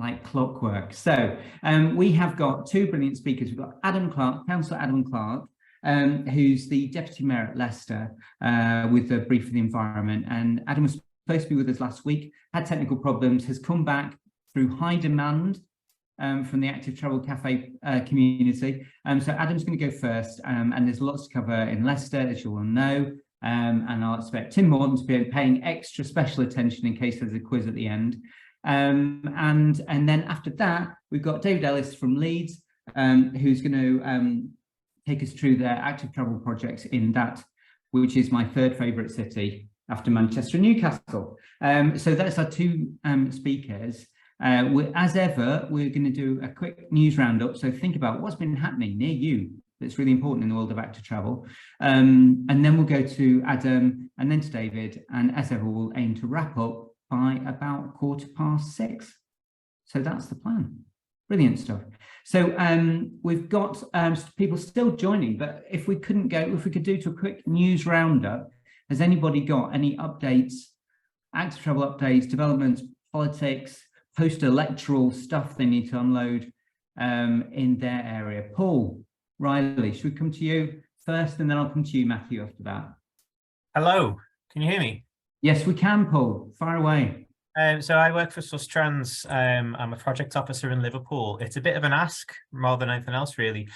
like clockwork. So we have got two brilliant speakers. We've got Adam Clarke, Councillor Adam Clarke, who's the Deputy Mayor at Leicester with the Brief for the Environment. And Adam was supposed to be with us last week, had technical problems, has come back through high demand from the Active Travel Cafe community. So Adam's going to go first, and there's lots to cover in Leicester, as you all know. And I'll expect Tim Morton to be paying extra special attention in case there's a quiz at the end. And then after that, we've got David Ellis from Leeds, who's going to take us through their active travel projects in that, which is my third favourite city after Manchester and Newcastle. So that's our two speakers. As ever, we're going to do a quick news roundup. So think about what's been happening near you that's really important in the world of active travel. And then we'll go to Adam and then to David. And as ever, we'll aim to wrap up by about 6:15. So that's the plan. Brilliant stuff. So we've got people still joining, but if we could do to a quick news roundup, has anybody got any updates, active travel updates, developments, politics, post-electoral stuff they need to unload in their area? Paul, Riley, should we come to you first and then I'll come to you, Matthew, after that? Hello, can you hear me? Yes, we can, Paul. Fire away. So I work for Sustrans. I'm a project officer in Liverpool. It's a bit of an ask more than anything else, really.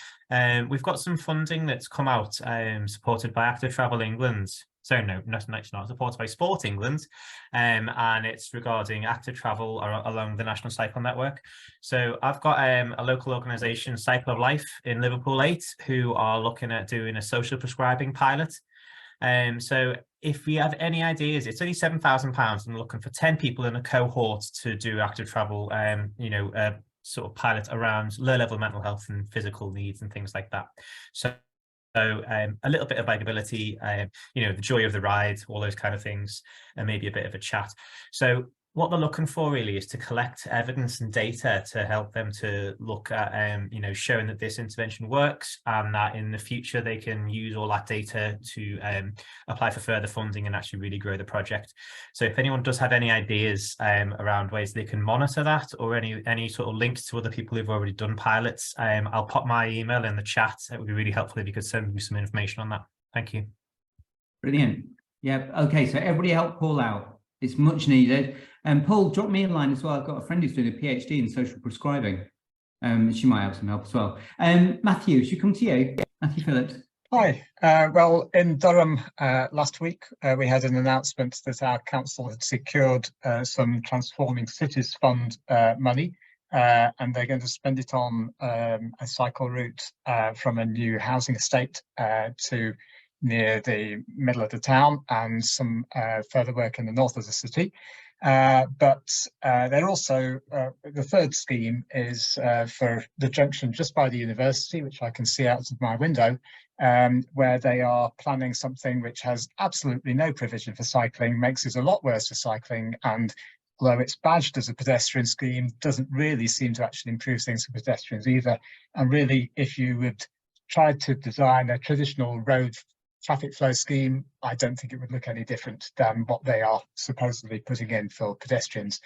We've got some funding that's come out supported by Active Travel England. So no, it's not supported by Sport England, and it's regarding active travel along the National Cycle Network. So I've got a local organisation, Cycle of Life in Liverpool 8, who are looking at doing a social prescribing pilot. So if we have any ideas, it's only £7,000 and looking for 10 people in a cohort to do active travel, sort of pilot around low-level mental health and physical needs and things like that. So a little bit of bikeability, the joy of the ride, all those kind of things, and maybe a bit of a chat. So what they're looking for really is to collect evidence and data to help them to look at, showing that this intervention works and that in the future they can use all that data to apply for further funding and actually really grow the project. So if anyone does have any ideas around ways they can monitor that or any sort of links to other people who've already done pilots, I'll pop my email in the chat. It would be really helpful if you could send me some information on that. Thank you. Brilliant. Yeah. Okay. So everybody help Paul out. It's much needed. And Paul, drop me a line as well. I've got a friend who's doing a PhD in social prescribing. She might have some help as well. Matthew, should we come to you? Matthew Phillips. Hi. Well, in Durham last week, we had an announcement that our council had secured some Transforming Cities Fund money, and they're going to spend it on a cycle route from a new housing estate to near the middle of the town and some further work in the north of the city. But they're also, the third scheme is for the junction just by the university, which I can see out of my window, where they are planning something which has absolutely no provision for cycling, makes it a lot worse for cycling, and although it's badged as a pedestrian scheme, doesn't really seem to actually improve things for pedestrians either. And really, if you would try to design a traditional road traffic flow scheme, I don't think it would look any different than what they are supposedly putting in for pedestrians.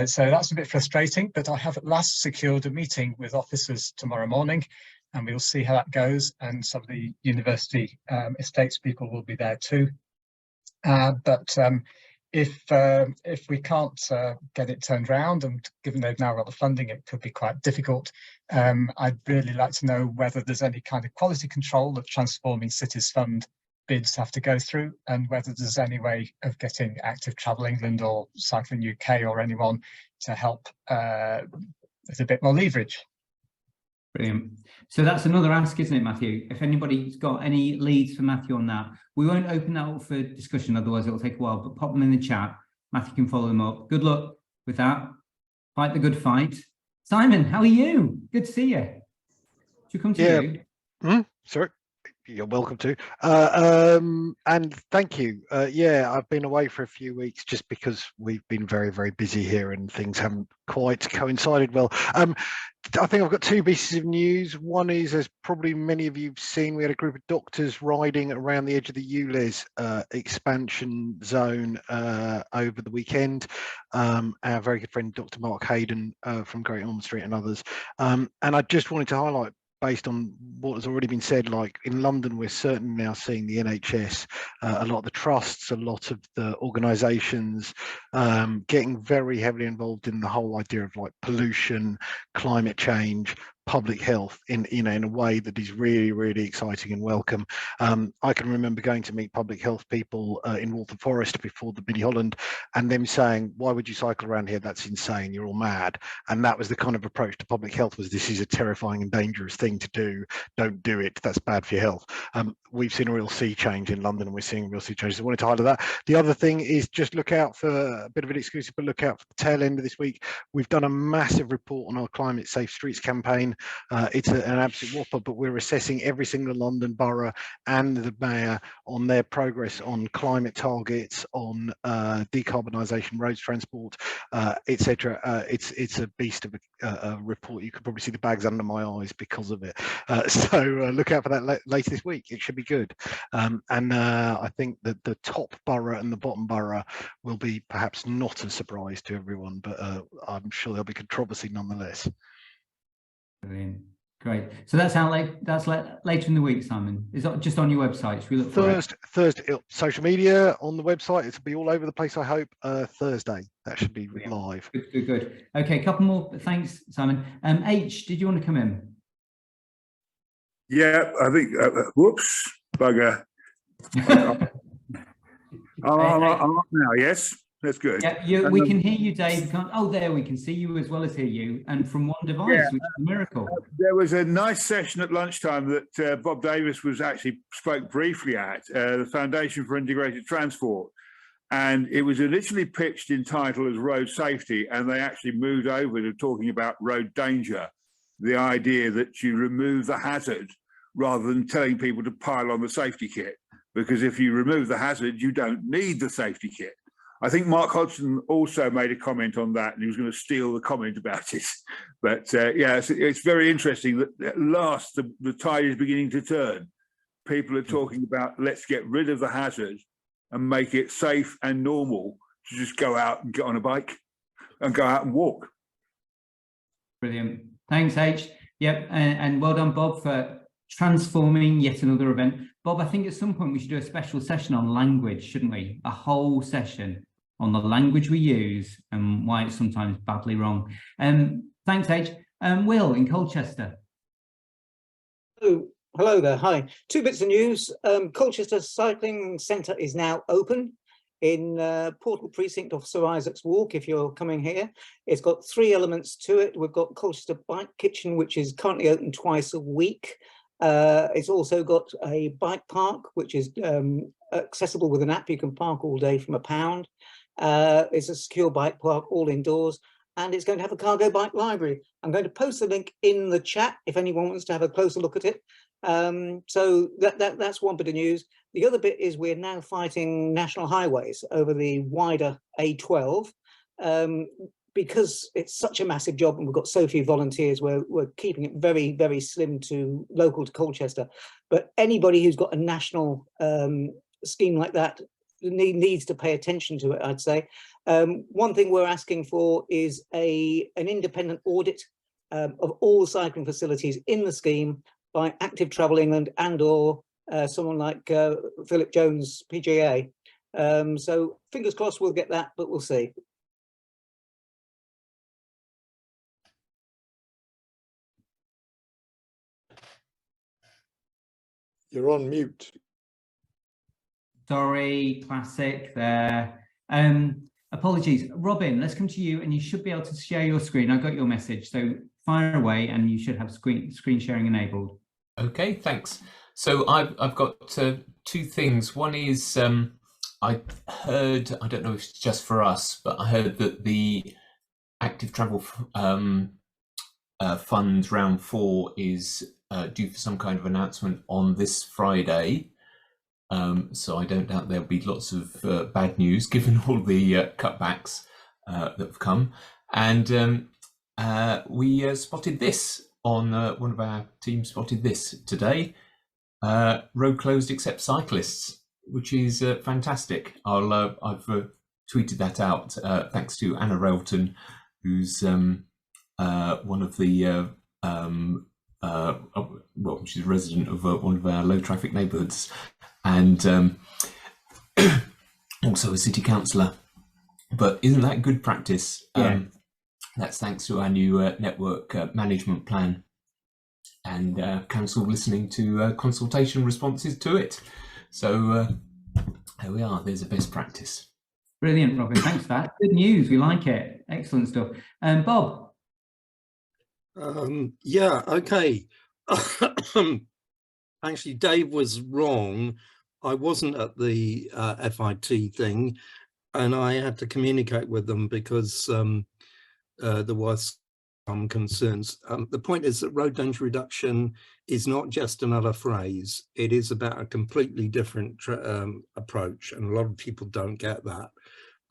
So that's a bit frustrating, but I have at last secured a meeting with officers tomorrow morning, and we'll see how that goes. And some of the university estates people will be there too. But if we can't get it turned around, and given they've now got the funding, it could be quite difficult. I'd really like to know whether there's any kind of quality control that Transforming Cities Fund bids have to go through, and whether there's any way of getting Active Travel England or Cycling UK or anyone to help with a bit more leverage. Brilliant. So that's another ask, isn't it, Matthew? If anybody's got any leads for Matthew on that, we won't open that up for discussion, otherwise it'll take a while, but pop them in the chat. Matthew can follow them up. Good luck with that. Fight the good fight. Simon, how are you? Good to see you. Should we come to you? Sorry. You're welcome to. And thank you. Yeah, I've been away for a few weeks just because we've been very, very busy here and things haven't quite coincided well. I think I've got two pieces of news. One is, as probably many of you have seen, we had a group of doctors riding around the edge of the ULEZ expansion zone over the weekend. Our very good friend, Dr. Mark Hayden from Great Ormond Street and others. And I just wanted to highlight, based on what has already been said, like in London, we're certainly now seeing the NHS, a lot of the trusts, a lot of the organisations getting very heavily involved in the whole idea of like pollution, climate change, public health in a way that is really, really exciting and welcome. I can remember going to meet public health people in Waltham Forest before the Mini Holland, and them saying, "Why would you cycle around here? That's insane. You're all mad." And that was the kind of approach to public health: was this is a terrifying and dangerous thing to do. Don't do it. That's bad for your health. We've seen a real sea change in London, and we're seeing real sea change. So I wanted to highlight that. The other thing is just look out for a bit of an exclusive, but look out for the tail end of this week. We've done a massive report on our Climate Safe Streets campaign. It's an absolute whopper, but we're assessing every single London borough and the mayor on their progress on climate targets, on decarbonisation, roads transport, etc. It's a beast of a report. You could probably see the bags under my eyes because of it. So look out for that later this week. It should be good. And I think that the top borough and the bottom borough will be perhaps not a surprise to everyone, but I'm sure there'll be controversy nonetheless. Brilliant. Great. So that's out later in the week, Simon. Is that just on your website? Should we look for it? Thursday, social media, on the website. It'll be all over the place, I hope. Thursday, that should be live. Good. Okay, a couple more. Thanks, Simon. H, did you want to come in? Yeah, I think, whoops, bugger. I'm up now, yes? That's good. Yeah, we can hear you, Dave. There, we can see you as well as hear you, and from one device, which is a miracle. There was a nice session at lunchtime that Bob Davis spoke briefly at, the Foundation for Integrated Transport. And it was initially pitched in title as road safety, and they actually moved over to talking about road danger, the idea that you remove the hazard rather than telling people to pile on the safety kit. Because if you remove the hazard, you don't need the safety kit. I think Mark Hodgson also made a comment on that, and he was going to steal the comment about it. But yeah, it's very interesting that at last the tide is beginning to turn. People are talking about, let's get rid of the hazard and make it safe and normal to just go out and get on a bike and go out and walk. Brilliant. Thanks, H. Yep, and well done, Bob, for transforming yet another event. Bob, I think at some point we should do a special session on language, shouldn't we? A whole session on the language we use and why it's sometimes badly wrong. Thanks, H. Will in Colchester. Hello there. Hi. Two bits of news. Colchester Cycling Centre is now open in Portal Precinct off Sir Isaac's Walk, if you're coming here. It's got three elements to it. We've got Colchester Bike Kitchen, which is currently open twice a week. It's also got a bike park, which is accessible with an app. You can park all day from £1. It's a secure bike park, all indoors, and it's going to have a cargo bike library. I'm going to post the link in the chat if anyone wants to have a closer look at it. So that's one bit of news. The other bit is we're now fighting national highways over the wider A12. Because it's such a massive job and we've got so few volunteers, we're keeping it very, very slim to local to Colchester. But anybody who's got a national scheme like that needs to pay attention to it, I'd say. One thing we're asking for is an independent audit of all cycling facilities in the scheme by Active Travel England and/or someone like Philip Jones, PGA. So fingers crossed we'll get that, but we'll see. You're on mute. Sorry, classic there. Apologies. Robin, let's come to you, and you should be able to share your screen. I got your message, so fire away, and you should have screen sharing enabled. Okay, thanks. So I've got two things. One is I heard, I don't know if it's just for us, but I heard that the Active Travel Fund Round 4 is due for some kind of announcement on this Friday. So I don't doubt there'll be lots of bad news given all the cutbacks that have come. And we spotted this on one of our teams spotted this today. Road closed except cyclists, which is fantastic. I've tweeted that out thanks to Anna Railton, who's one of the well, she's a resident of one of our low traffic neighbourhoods, and also a city councillor. But isn't that good practice? Yeah. That's thanks to our new network management plan, and council listening to consultation responses to it. So there we are. There's a best practice. Brilliant, Robin. Thanks for that. Good news. We like it. Excellent stuff. Bob. Yeah. Okay. Actually, Dave was wrong. I wasn't at the FIT thing, and I had to communicate with them because there was some concerns. The point is that road danger reduction is not just another phrase. It is about a completely different approach, and a lot of people don't get that.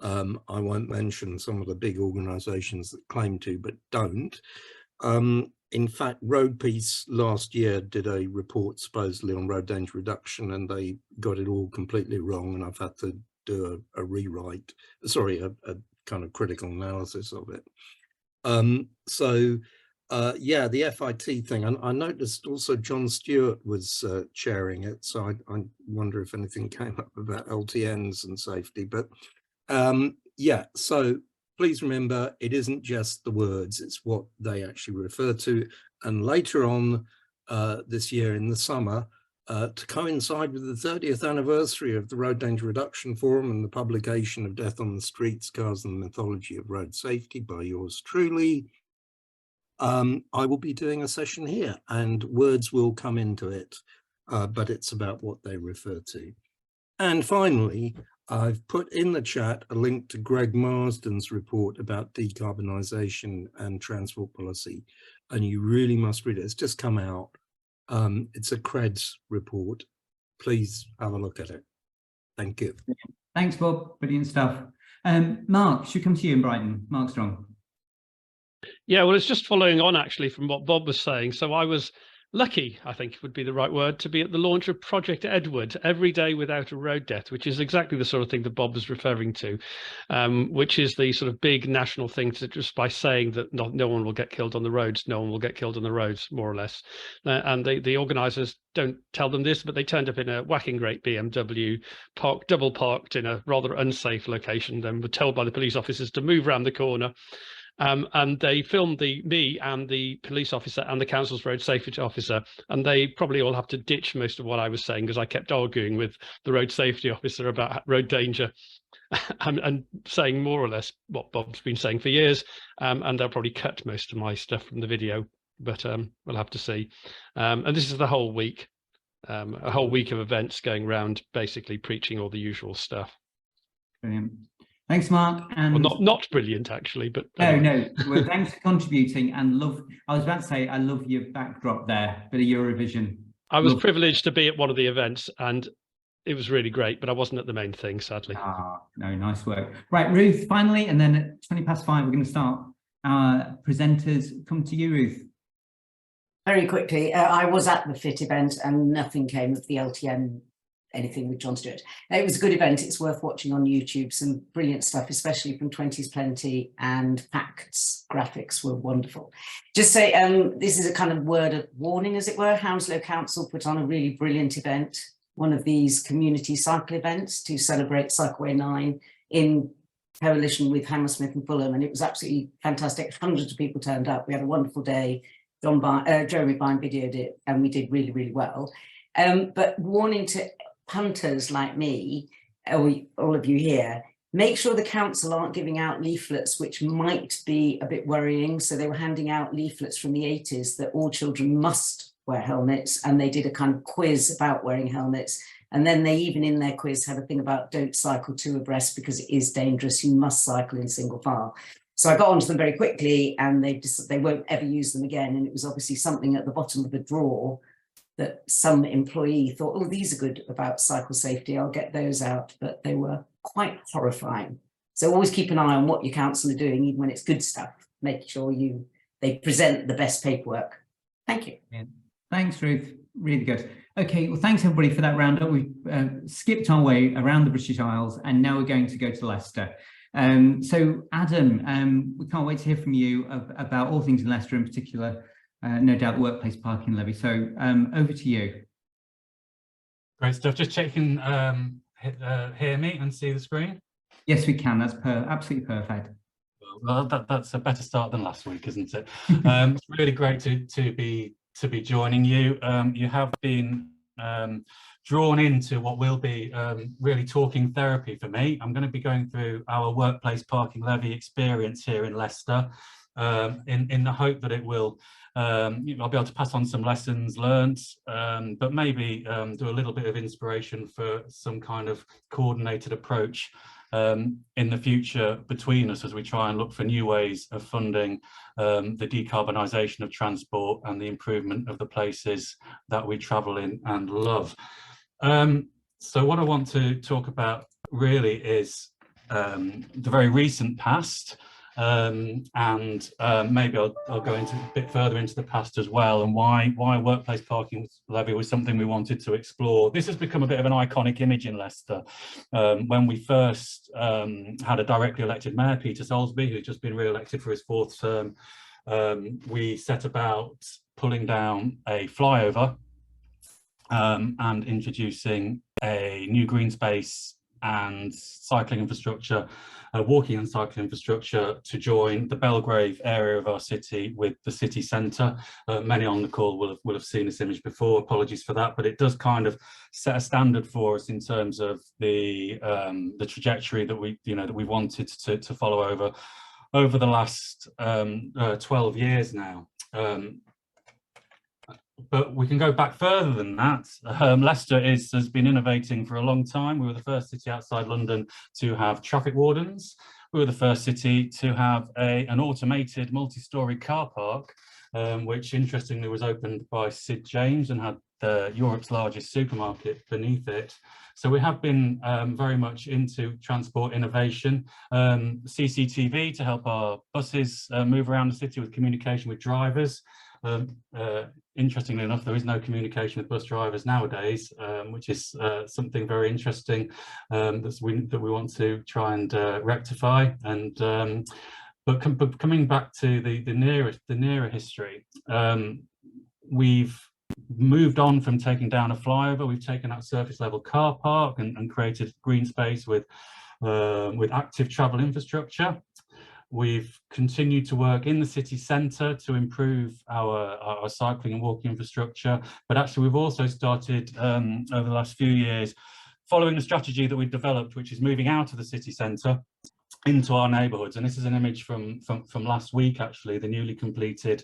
I won't mention some of the big organisations that claim to but don't. In fact, Road Peace last year did a report supposedly on road danger reduction, and they got it all completely wrong, and I've had to do a rewrite, sorry, a kind of critical analysis of it. Yeah, the FIT thing, and I noticed also John Stewart was chairing it, so I wonder if anything came up about LTNs and safety. But yeah, so please remember, it isn't just the words, it's what they actually refer to. And later on this year in the summer, to coincide with the 30th anniversary of the Road Danger Reduction Forum and the publication of Death on the Streets, Cars and the Mythology of Road Safety by yours truly, I will be doing a session here, and words will come into it, but it's about what they refer to. And finally, I've put in the chat a link to Greg Marsden's report about decarbonisation and transport policy, and you really must read it. It's just come out. It's a CREDS report. Please have a look at it. Thank you. Thanks, Bob. Brilliant stuff. Mark, should come to you in Brighton. Mark Strong. Yeah, well, it's just following on actually from what Bob was saying. So I was lucky, I think would be the right word, to be at the launch of Project Edward, Every Day Without a Road Death, which is exactly the sort of thing that Bob was referring to, which is the sort of big national thing to just by saying that no one will get killed on the roads, no one will get killed on the roads, more or less. And the organisers don't tell them this, but they turned up in a whacking great BMW, double parked in a rather unsafe location, then were told by the police officers to move around the corner. And they filmed me and the police officer and the council's road safety officer, and they probably all have to ditch most of what I was saying because I kept arguing with the road safety officer about road danger and saying more or less what Bob's been saying for years, and they'll probably cut most of my stuff from the video, but we'll have to see. And this is the whole week, a whole week of events going around basically preaching all the usual stuff. Brilliant. Thanks, Mark. And well, not brilliant actually, but no. Well, thanks for contributing, and love. I was about to say I love your backdrop there, bit of Eurovision. I was privileged to be at one of the events, and it was really great, but I wasn't at the main thing, sadly. Ah, no, nice work. Right, Ruth, finally, and then at 5:20 we're going to start our presenters. Come to you, Ruth. Very quickly, I was at the FIT event and nothing came of the LTN anything with John Stewart. It was a good event. It's worth watching on YouTube. Some brilliant stuff, especially from 20s Plenty, and facts, graphics were wonderful. Just say, this is a kind of word of warning, as it were. Hounslow Council put on a really brilliant event, one of these community cycle events to celebrate Cycleway 9 in coalition with Hammersmith and Fulham, and it was absolutely fantastic. Hundreds of people turned up. We had a wonderful day. Jeremy Byrne videoed it, and we did really, really well. But warning to punters like me, all of you here, make sure the council aren't giving out leaflets, which might be a bit worrying. So they were handing out leaflets from the 80s that all children must wear helmets, and they did a kind of quiz about wearing helmets. And then they even in their quiz had a thing about don't cycle two abreast because it is dangerous. You must cycle in single file. So I got onto them very quickly, and they won't ever use them again. And it was obviously something at the bottom of the drawer that some employee thought, oh, these are good about cycle safety, I'll get those out. But they were quite horrifying. So always keep an eye on what your council are doing, even when it's good stuff. Make sure you they present the best paperwork. Thank you. Yeah. Thanks, Ruth. Really good. Okay, well, thanks everybody for that roundup. We've skipped our way around the British Isles, and now we're going to go to Leicester. So Adam, we can't wait to hear from you about all things in Leicester, in particular, no doubt the workplace parking levy. So over to you. Great stuff. Just checking, hear me and see the screen? Yes, we can. That's absolutely perfect. Well, that's a better start than last week, isn't it? It's really great to be joining you. You have been drawn into what will be really talking therapy for me. I'm going to be going through our workplace parking levy experience here in Leicester, in the hope that it will, I'll be able to pass on some lessons learned, but maybe do a little bit of inspiration for some kind of coordinated approach in the future between us as we try and look for new ways of funding the decarbonisation of transport and the improvement of the places that we travel in and love. So what I want to talk about really is the very recent past, and maybe I'll go into a bit further into the past as well, and why workplace parking levy was something we wanted to explore. This has become a bit of an iconic image in Leicester. When we first had a directly elected mayor, Peter Salisbury, who's just been re-elected for his 4th term, we set about pulling down a flyover and introducing a new green space and cycling infrastructure, walking and cycling infrastructure to join the Belgrave area of our city with the city centre. Many on the call will have seen this image before, apologies for that, but it does kind of set a standard for us in terms of the trajectory that we wanted to follow over the last 12 years now. But we can go back further than that. Leicester has been innovating for a long time. We were the first city outside London to have traffic wardens. We were the first city to have an automated multi-storey car park, which interestingly was opened by Sid James and had Europe's largest supermarket beneath it. So we have been very much into transport innovation. CCTV to help our buses move around the city with communication with drivers. Interestingly enough, there is no communication with bus drivers nowadays, which is something very interesting that we want to try and rectify. And but coming back to the nearer history, we've moved on from taking down a flyover. We've taken out surface level car park and created green space with active travel infrastructure. We've continued to work in the city centre to improve our cycling and walking infrastructure, but actually we've also started over the last few years following the strategy that we've developed, which is moving out of the city centre into our neighbourhoods. And this is an image from last week, actually, the newly completed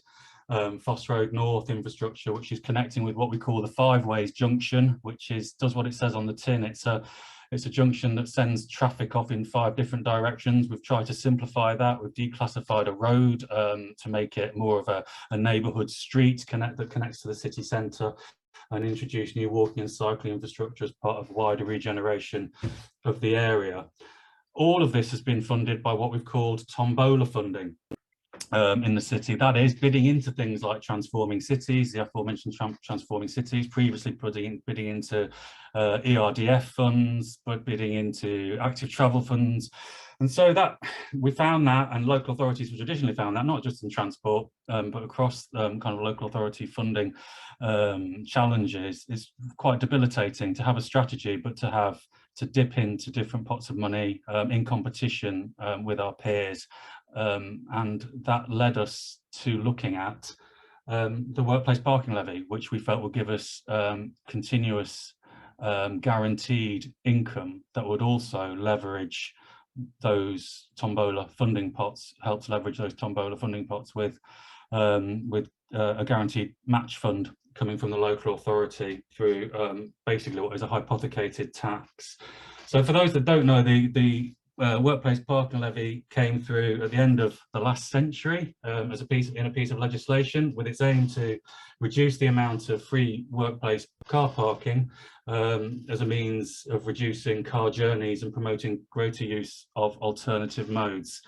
Foss Road North infrastructure, which is connecting with what we call the Five Ways junction, which does what it says on the tin. It's a junction that sends traffic off in 5 different directions. We've tried to simplify that. We've declassified a road to make it more of a neighbourhood street that connects to the city centre, and introduce new walking and cycling infrastructure as part of wider regeneration of the area. All of this has been funded by what we've called tombola funding in the city. That is bidding into things like transforming cities, the aforementioned transforming cities, previously bidding into ERDF funds, but bidding into active travel funds. And so that we found that, and local authorities have traditionally found that, not just in transport, but across kind of local authority funding challenges, is quite debilitating to have a strategy, but to dip into different pots of money in competition with our peers. And that led us to looking at the workplace parking levy, which we felt would give us continuous guaranteed income that would also leverage those tombola funding pots, help to leverage those tombola funding pots with a guaranteed match fund coming from the local authority through basically what is a hypothecated tax. So for those that don't know, the workplace parking levy came through at the end of the last century as a piece of legislation with its aim to reduce the amount of free workplace car parking as a means of reducing car journeys and promoting greater use of alternative modes.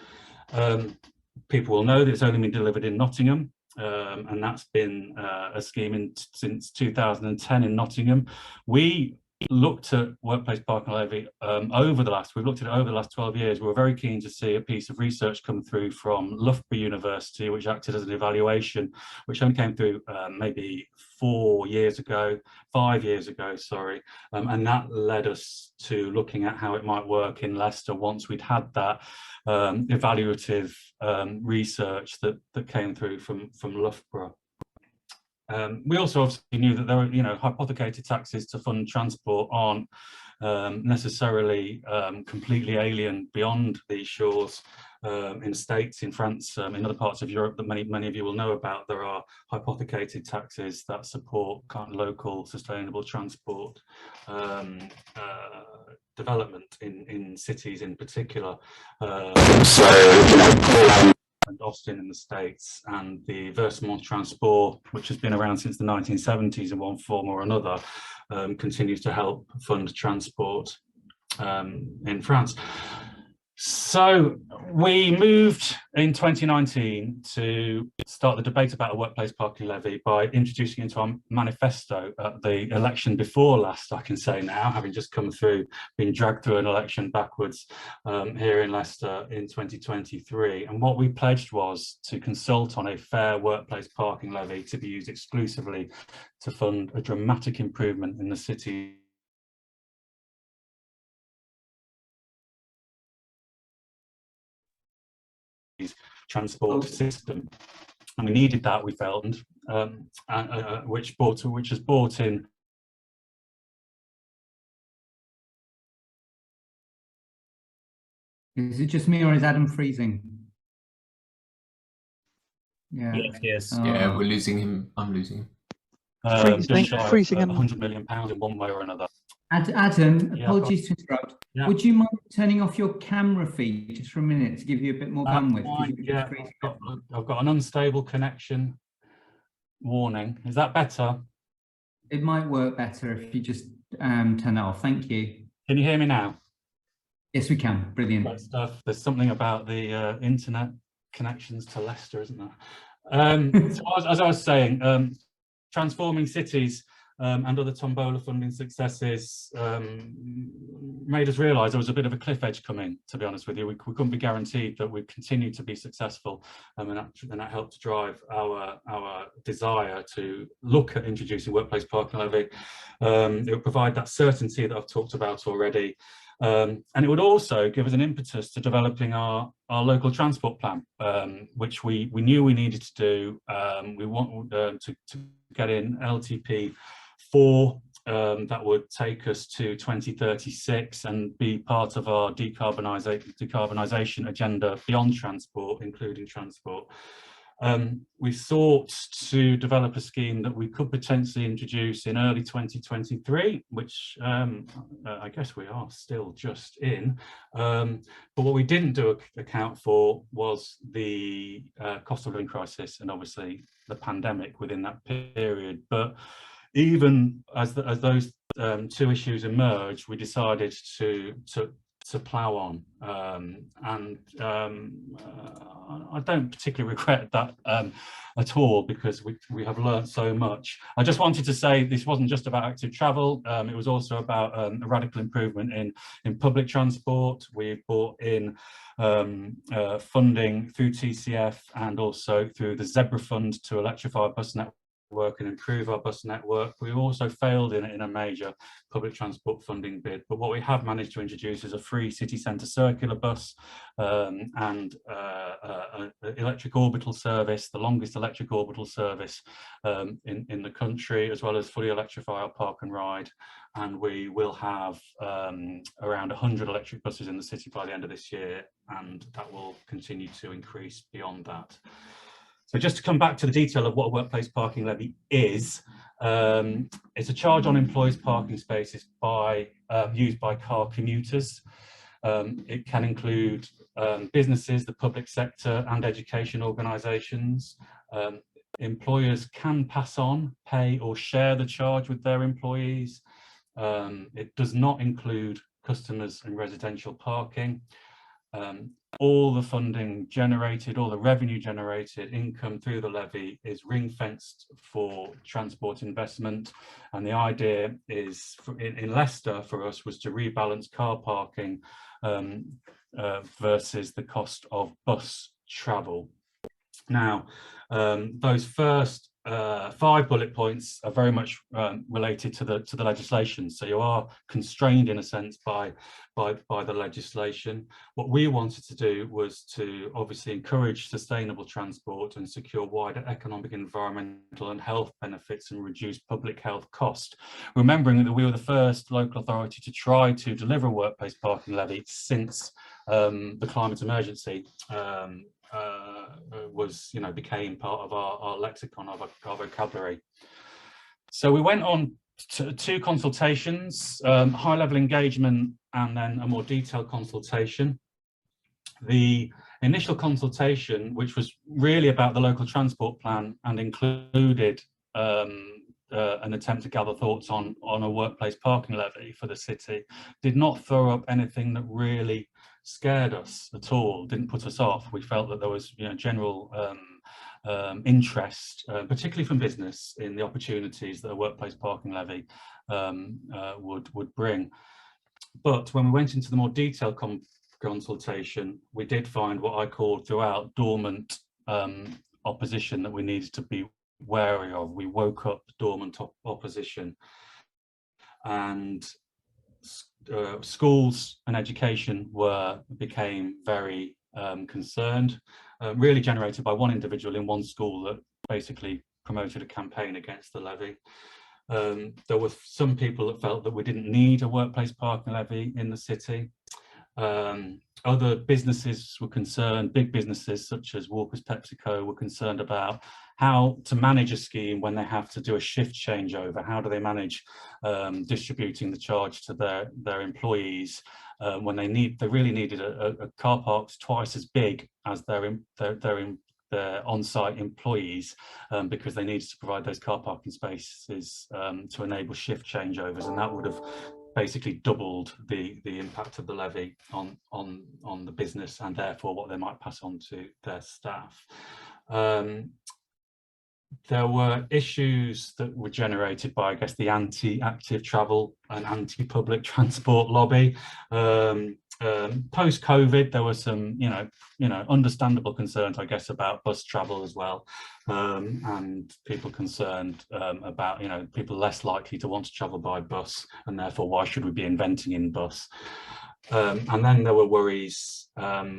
people will know that it's only been delivered in Nottingham, and that's been a scheme since 2010 in Nottingham. We looked at workplace parking levy we've looked at it over the last 12 years. We were very keen to see a piece of research come through from Loughborough University, which acted as an evaluation, which only came through maybe 5 years ago, sorry. And that led us to looking at how it might work in Leicester once we'd had that evaluative research that came through from Loughborough. We also obviously knew that there were, hypothecated taxes to fund transport aren't necessarily completely alien beyond these shores. In States, in France, in other parts of Europe that many of you will know about, there are hypothecated taxes that support kind of local sustainable transport development in cities in particular. And Austin in the States, and the Versement Transport, which has been around since the 1970s in one form or another, continues to help fund transport in France. So we moved in 2019 to start the debate about a workplace parking levy by introducing into our manifesto at the election before last, I can say now, having just come through, been dragged through an election backwards here in Leicester in 2023. And what we pledged was to consult on a fair workplace parking levy to be used exclusively to fund a dramatic improvement in the city transport system, and we needed that, we felt, which has brought in Is it just me or is Adam freezing? Yeah. Yes. Yeah, we're losing him. I'm losing him. Freezing £100 million in one way or another. Adam, apologies to interrupt. Yeah. Would you mind turning off your camera feed just for a minute to give you a bit more bandwidth? Yeah, I've got an unstable connection warning. Is that better? It might work better if you just turn that off. Thank you. Can you hear me now? Yes, we can. Brilliant. Great stuff. There's something about the internet connections to Leicester, isn't there? So as I was saying, transforming cities and other tombola funding successes made us realise there was a bit of a cliff edge coming, to be honest with you. We couldn't be guaranteed that we'd continue to be successful, and that helped to drive our desire to look at introducing workplace parking levy. It would provide that certainty that I've talked about already, and it would also give us an impetus to developing our local transport plan, which we knew we needed to do. We want to get in LTP 4 that would take us to 2036 and be part of our decarbonisation agenda beyond transport, including transport. We sought to develop a scheme that we could potentially introduce in early 2023, which I guess we are still just in. But what we didn't account for was the cost of living crisis and obviously the pandemic within that period. But even as those two issues emerged, we decided to plough on, and I don't particularly regret that at all, because we have learned so much. I just wanted to say this wasn't just about active travel, it was also about a radical improvement in public transport. We brought in funding through TCF and also through the Zebra Fund to electrify our bus network and improve our bus network. We also failed in a major public transport funding bid, but what we have managed to introduce is a free city centre circular bus and electric orbital service, the longest electric orbital service in the country, as well as fully electrify our park and ride. And we will have around 100 electric buses in the city by the end of this year, and that will continue to increase beyond that. So just to come back to the detail of what a workplace parking levy is, it's a charge on employees' parking spaces used by car commuters. It can include businesses, the public sector and education organisations. Employers can pass on, pay or share the charge with their employees. It does not include customers and residential parking. all the funding generated, all the revenue generated, income through the levy is ring-fenced for transport investment. And the idea is, in Leicester for us, was to rebalance car parking versus the cost of bus travel. Now, those first 5 bullet points are very much related to the legislation. So you are constrained in a sense by the legislation. What we wanted to do was to obviously encourage sustainable transport and secure wider economic, environmental and health benefits and reduce public health cost. Remembering that we were the first local authority to try to deliver a workplace parking levy since the climate emergency became part of our lexicon, of our vocabulary. So we went on to 2 consultations, high-level engagement and then a more detailed consultation. The initial consultation, which was really about the local transport plan and included an attempt to gather thoughts on a workplace parking levy for the city, did not throw up anything that really scared us at all, didn't put us off. We felt that there was general interest, particularly from business, in the opportunities that a workplace parking levy would bring. But when we went into the more detailed consultation, we did find what I called throughout dormant opposition that we needed to be wary of. We woke up dormant opposition, and schools and education became very concerned, really generated by one individual in one school that basically promoted a campaign against the levy. There were some people that felt that we didn't need a workplace parking levy in the city. Other businesses were concerned, big businesses such as Walker's PepsiCo were concerned about how to manage a scheme when they have to do a shift changeover. How do they manage distributing the charge to their employees when they really needed a car park twice as big as their on-site employees, because they needed to provide those car parking spaces to enable shift changeovers, and that would have basically doubled the impact of the levy on the business and therefore what they might pass on to their staff. There were issues that were generated by, I guess, the anti-active travel and anti-public transport lobby. Post-COVID, there were some, understandable concerns, I guess, about bus travel as well, and people concerned about, people less likely to want to travel by bus, and therefore why should we be inventing in bus? And then there were worries,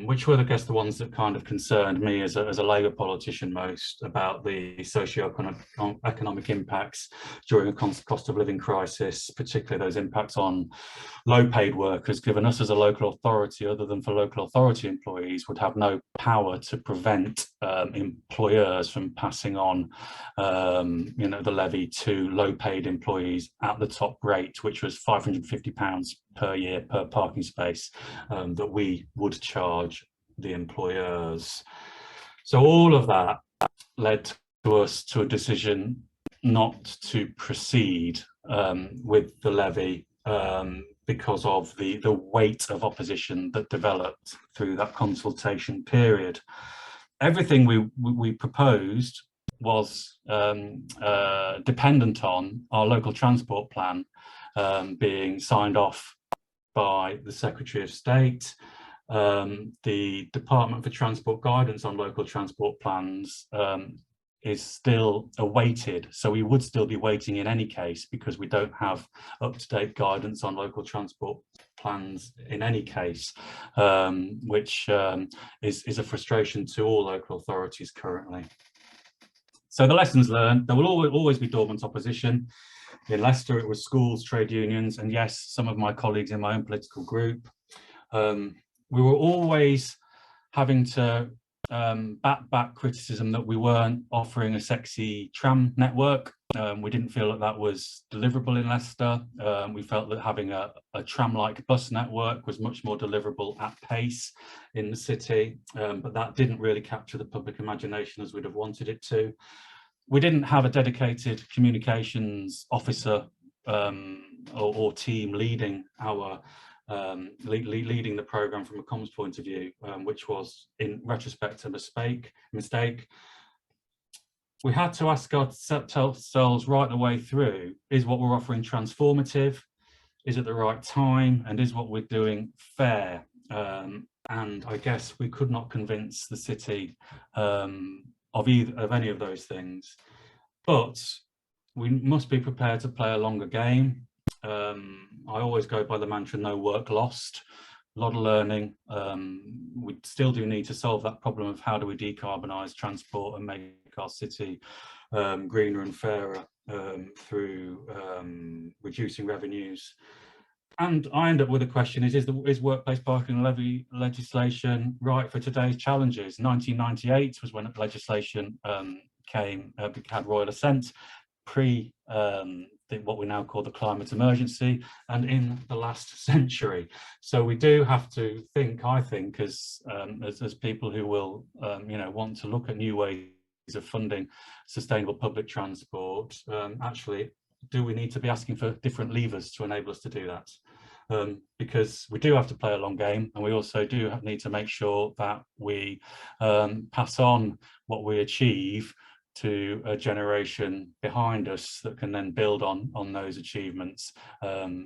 which were, I guess, the ones that kind of concerned me as a Labour politician most, about the socio-economic impacts during a cost of living crisis, particularly those impacts on low-paid workers, given us as a local authority, other than for local authority employees, would have no power to prevent employers from passing on, the levy to low-paid employees at the top rate, which was £550 per year per parking space that we would charge the employers. So all of that led to us to a decision not to proceed with the levy because of the weight of opposition that developed through that consultation period. Everything we proposed was dependent on our local transport plan being signed off by the Secretary of State. The Department for Transport guidance on local transport plans is still awaited, so we would still be waiting in any case, because we don't have up-to-date guidance on local transport plans in any case, which is a frustration to all local authorities currently. So the lessons learned: there will always be dormant opposition. In Leicester, it was schools, trade unions, and yes, some of my colleagues in my own political group. We were always having to back criticism that we weren't offering a sexy tram network. We didn't feel that that was deliverable in Leicester. We felt that having a tram-like bus network was much more deliverable at pace in the city, but that didn't really capture the public imagination as we'd have wanted it to. We didn't have a dedicated communications officer or team leading our leading the programme from a comms point of view, which was in retrospect a mistake. We had to ask ourselves right the way through, is what we're offering transformative? Is it the right time? And is what we're doing fair? And I guess we could not convince the city of any of those things. But we must be prepared to play a longer game. I always go by the mantra, no work lost. A lot of learning. We still do need to solve that problem of how do we decarbonise transport and make our city greener and fairer through reducing revenues. And I end up with a question, is workplace parking levy legislation right for today's challenges? 1998 was when legislation had royal assent, pre what we now call the climate emergency, and in the last century. So we do have to think, I think, as people who will want to look at new ways of funding sustainable public transport, actually, do we need to be asking for different levers to enable us to do that? Because we do have to play a long game, and we also do need to make sure that we pass on what we achieve to a generation behind us that can then build on those achievements.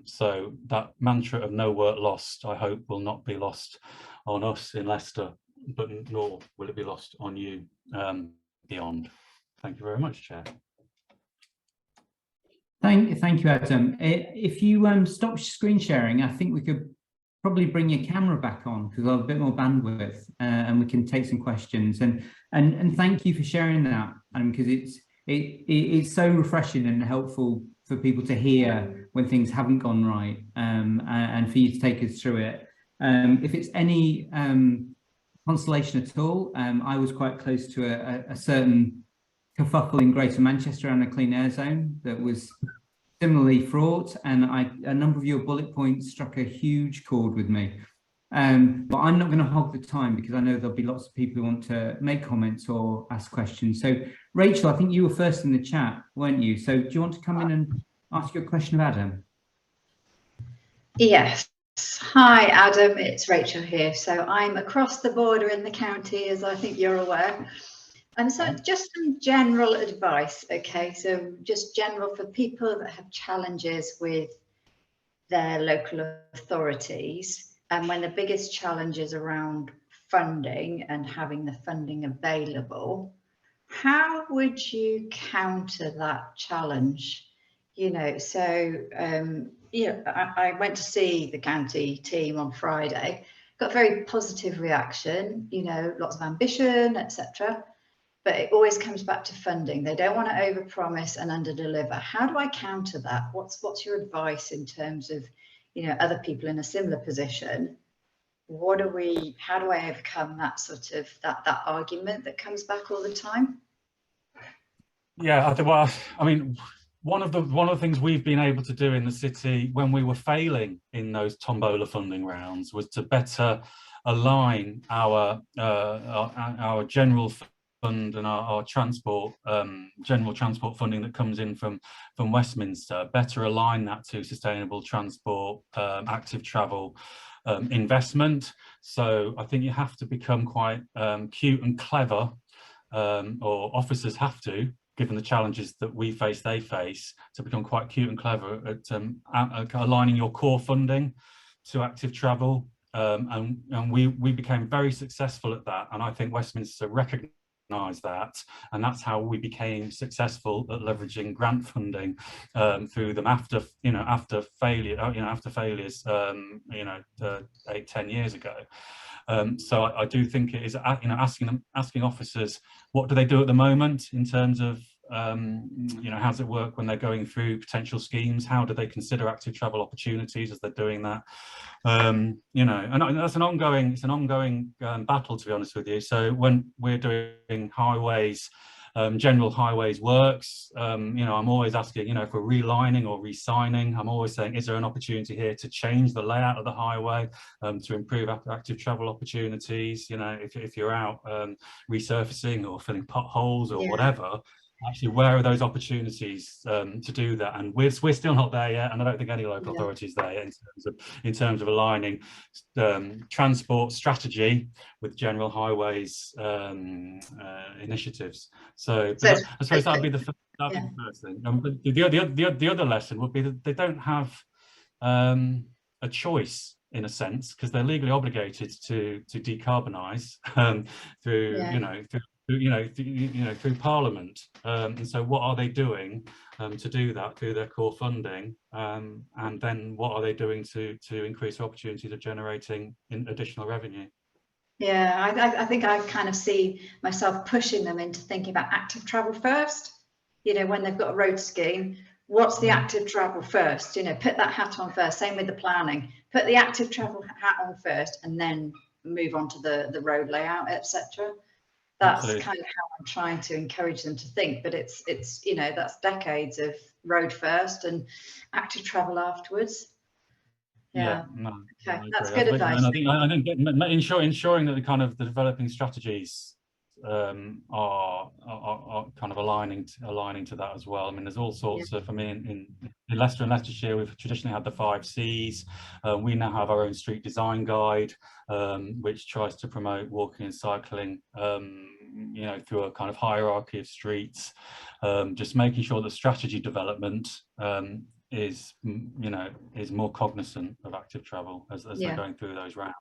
So that mantra of no work lost, I hope, will not be lost on us in Leicester, but nor will it be lost on you beyond. Thank you very much, Chair. Thank you, Adam. If you stop screen sharing, I think we could probably bring your camera back on because I'll have a bit more bandwidth, and we can take some questions. And thank you for sharing that, because it's so refreshing and helpful for people to hear when things haven't gone right, and for you to take us through it. If it's any consolation at all, I was quite close to a certain kerfuffle in Greater Manchester around a clean air zone that was similarly fraught, and a number of your bullet points struck a huge chord with me. But I'm not going to hog the time because I know there'll be lots of people who want to make comments or ask questions. So Rachel, I think you were first in the chat, weren't you? So do you want to come in and ask your question of Adam? Yes. Hi Adam, it's Rachel here. So I'm across the border in the county, as I think you're aware. And so just some general advice, okay? So just general for people that have challenges with their local authorities, and when the biggest challenge is around funding and having the funding available, how would you counter that challenge? I went to see the county team on Friday, got a very positive reaction, lots of ambition, etc. But it always comes back to funding. They don't want to overpromise and underdeliver. How do I counter that? What's your advice in terms of, other people in a similar position? How do I overcome that sort of that argument that comes back all the time? Yeah, one of the things we've been able to do in the city when we were failing in those tombola funding rounds was to better align our general fund and our transport, general transport funding that comes in from Westminster, better align that to sustainable transport, active travel investment. So I think you have to become quite cute and clever, or officers have to, given the challenges that we face, they face, to become quite cute and clever at aligning your core funding to active travel. And we became very successful at that. And I think Westminster recognised that, and that's how we became successful at leveraging grant funding through them after failures 8-10 years ago. So I do think it is asking officers, what do they do at the moment in terms of how does it work when they're going through potential schemes? How do they consider active travel opportunities as they're doing that? And that's an ongoing battle, to be honest with you. So when we're doing highways, general highways works, I'm always asking, if we're relining or re-signing, I'm always saying, is there an opportunity here to change the layout of the highway to improve active travel opportunities? If you're out resurfacing or filling potholes or whatever, actually, where are those opportunities to do that? And we're still not there yet, and I don't think any local authority is there yet in terms of aligning transport strategy with general highways initiatives. So I suppose that'd be the first thing. But the other lesson would be that they don't have a choice, in a sense, because they're legally obligated to decarbonise through through Parliament. And so what are they doing to do that through their core funding? And then what are they doing to increase opportunities of generating additional revenue? Yeah, I think I kind of see myself pushing them into thinking about active travel first. You know, when they've got a road scheme, what's the active travel first? You know, put that hat on first. Same with the planning. Put the active travel hat on first, and then move on to the road layout, etc. That's kind of how I'm trying to encourage them to think. But it's you know, that's decades of road first and active travel afterwards. Yeah. No, okay, that's good advice. And I think ensuring that the developing strategies are kind of aligning to that as well. I mean, there's all sorts of, I mean, in Leicester and Leicestershire, we've traditionally had the 5 Cs. We now have our own street design guide, which tries to promote walking and cycling, you know, through a kind of hierarchy of streets, just making sure that strategy development is more cognizant of active travel as they're going through those rounds.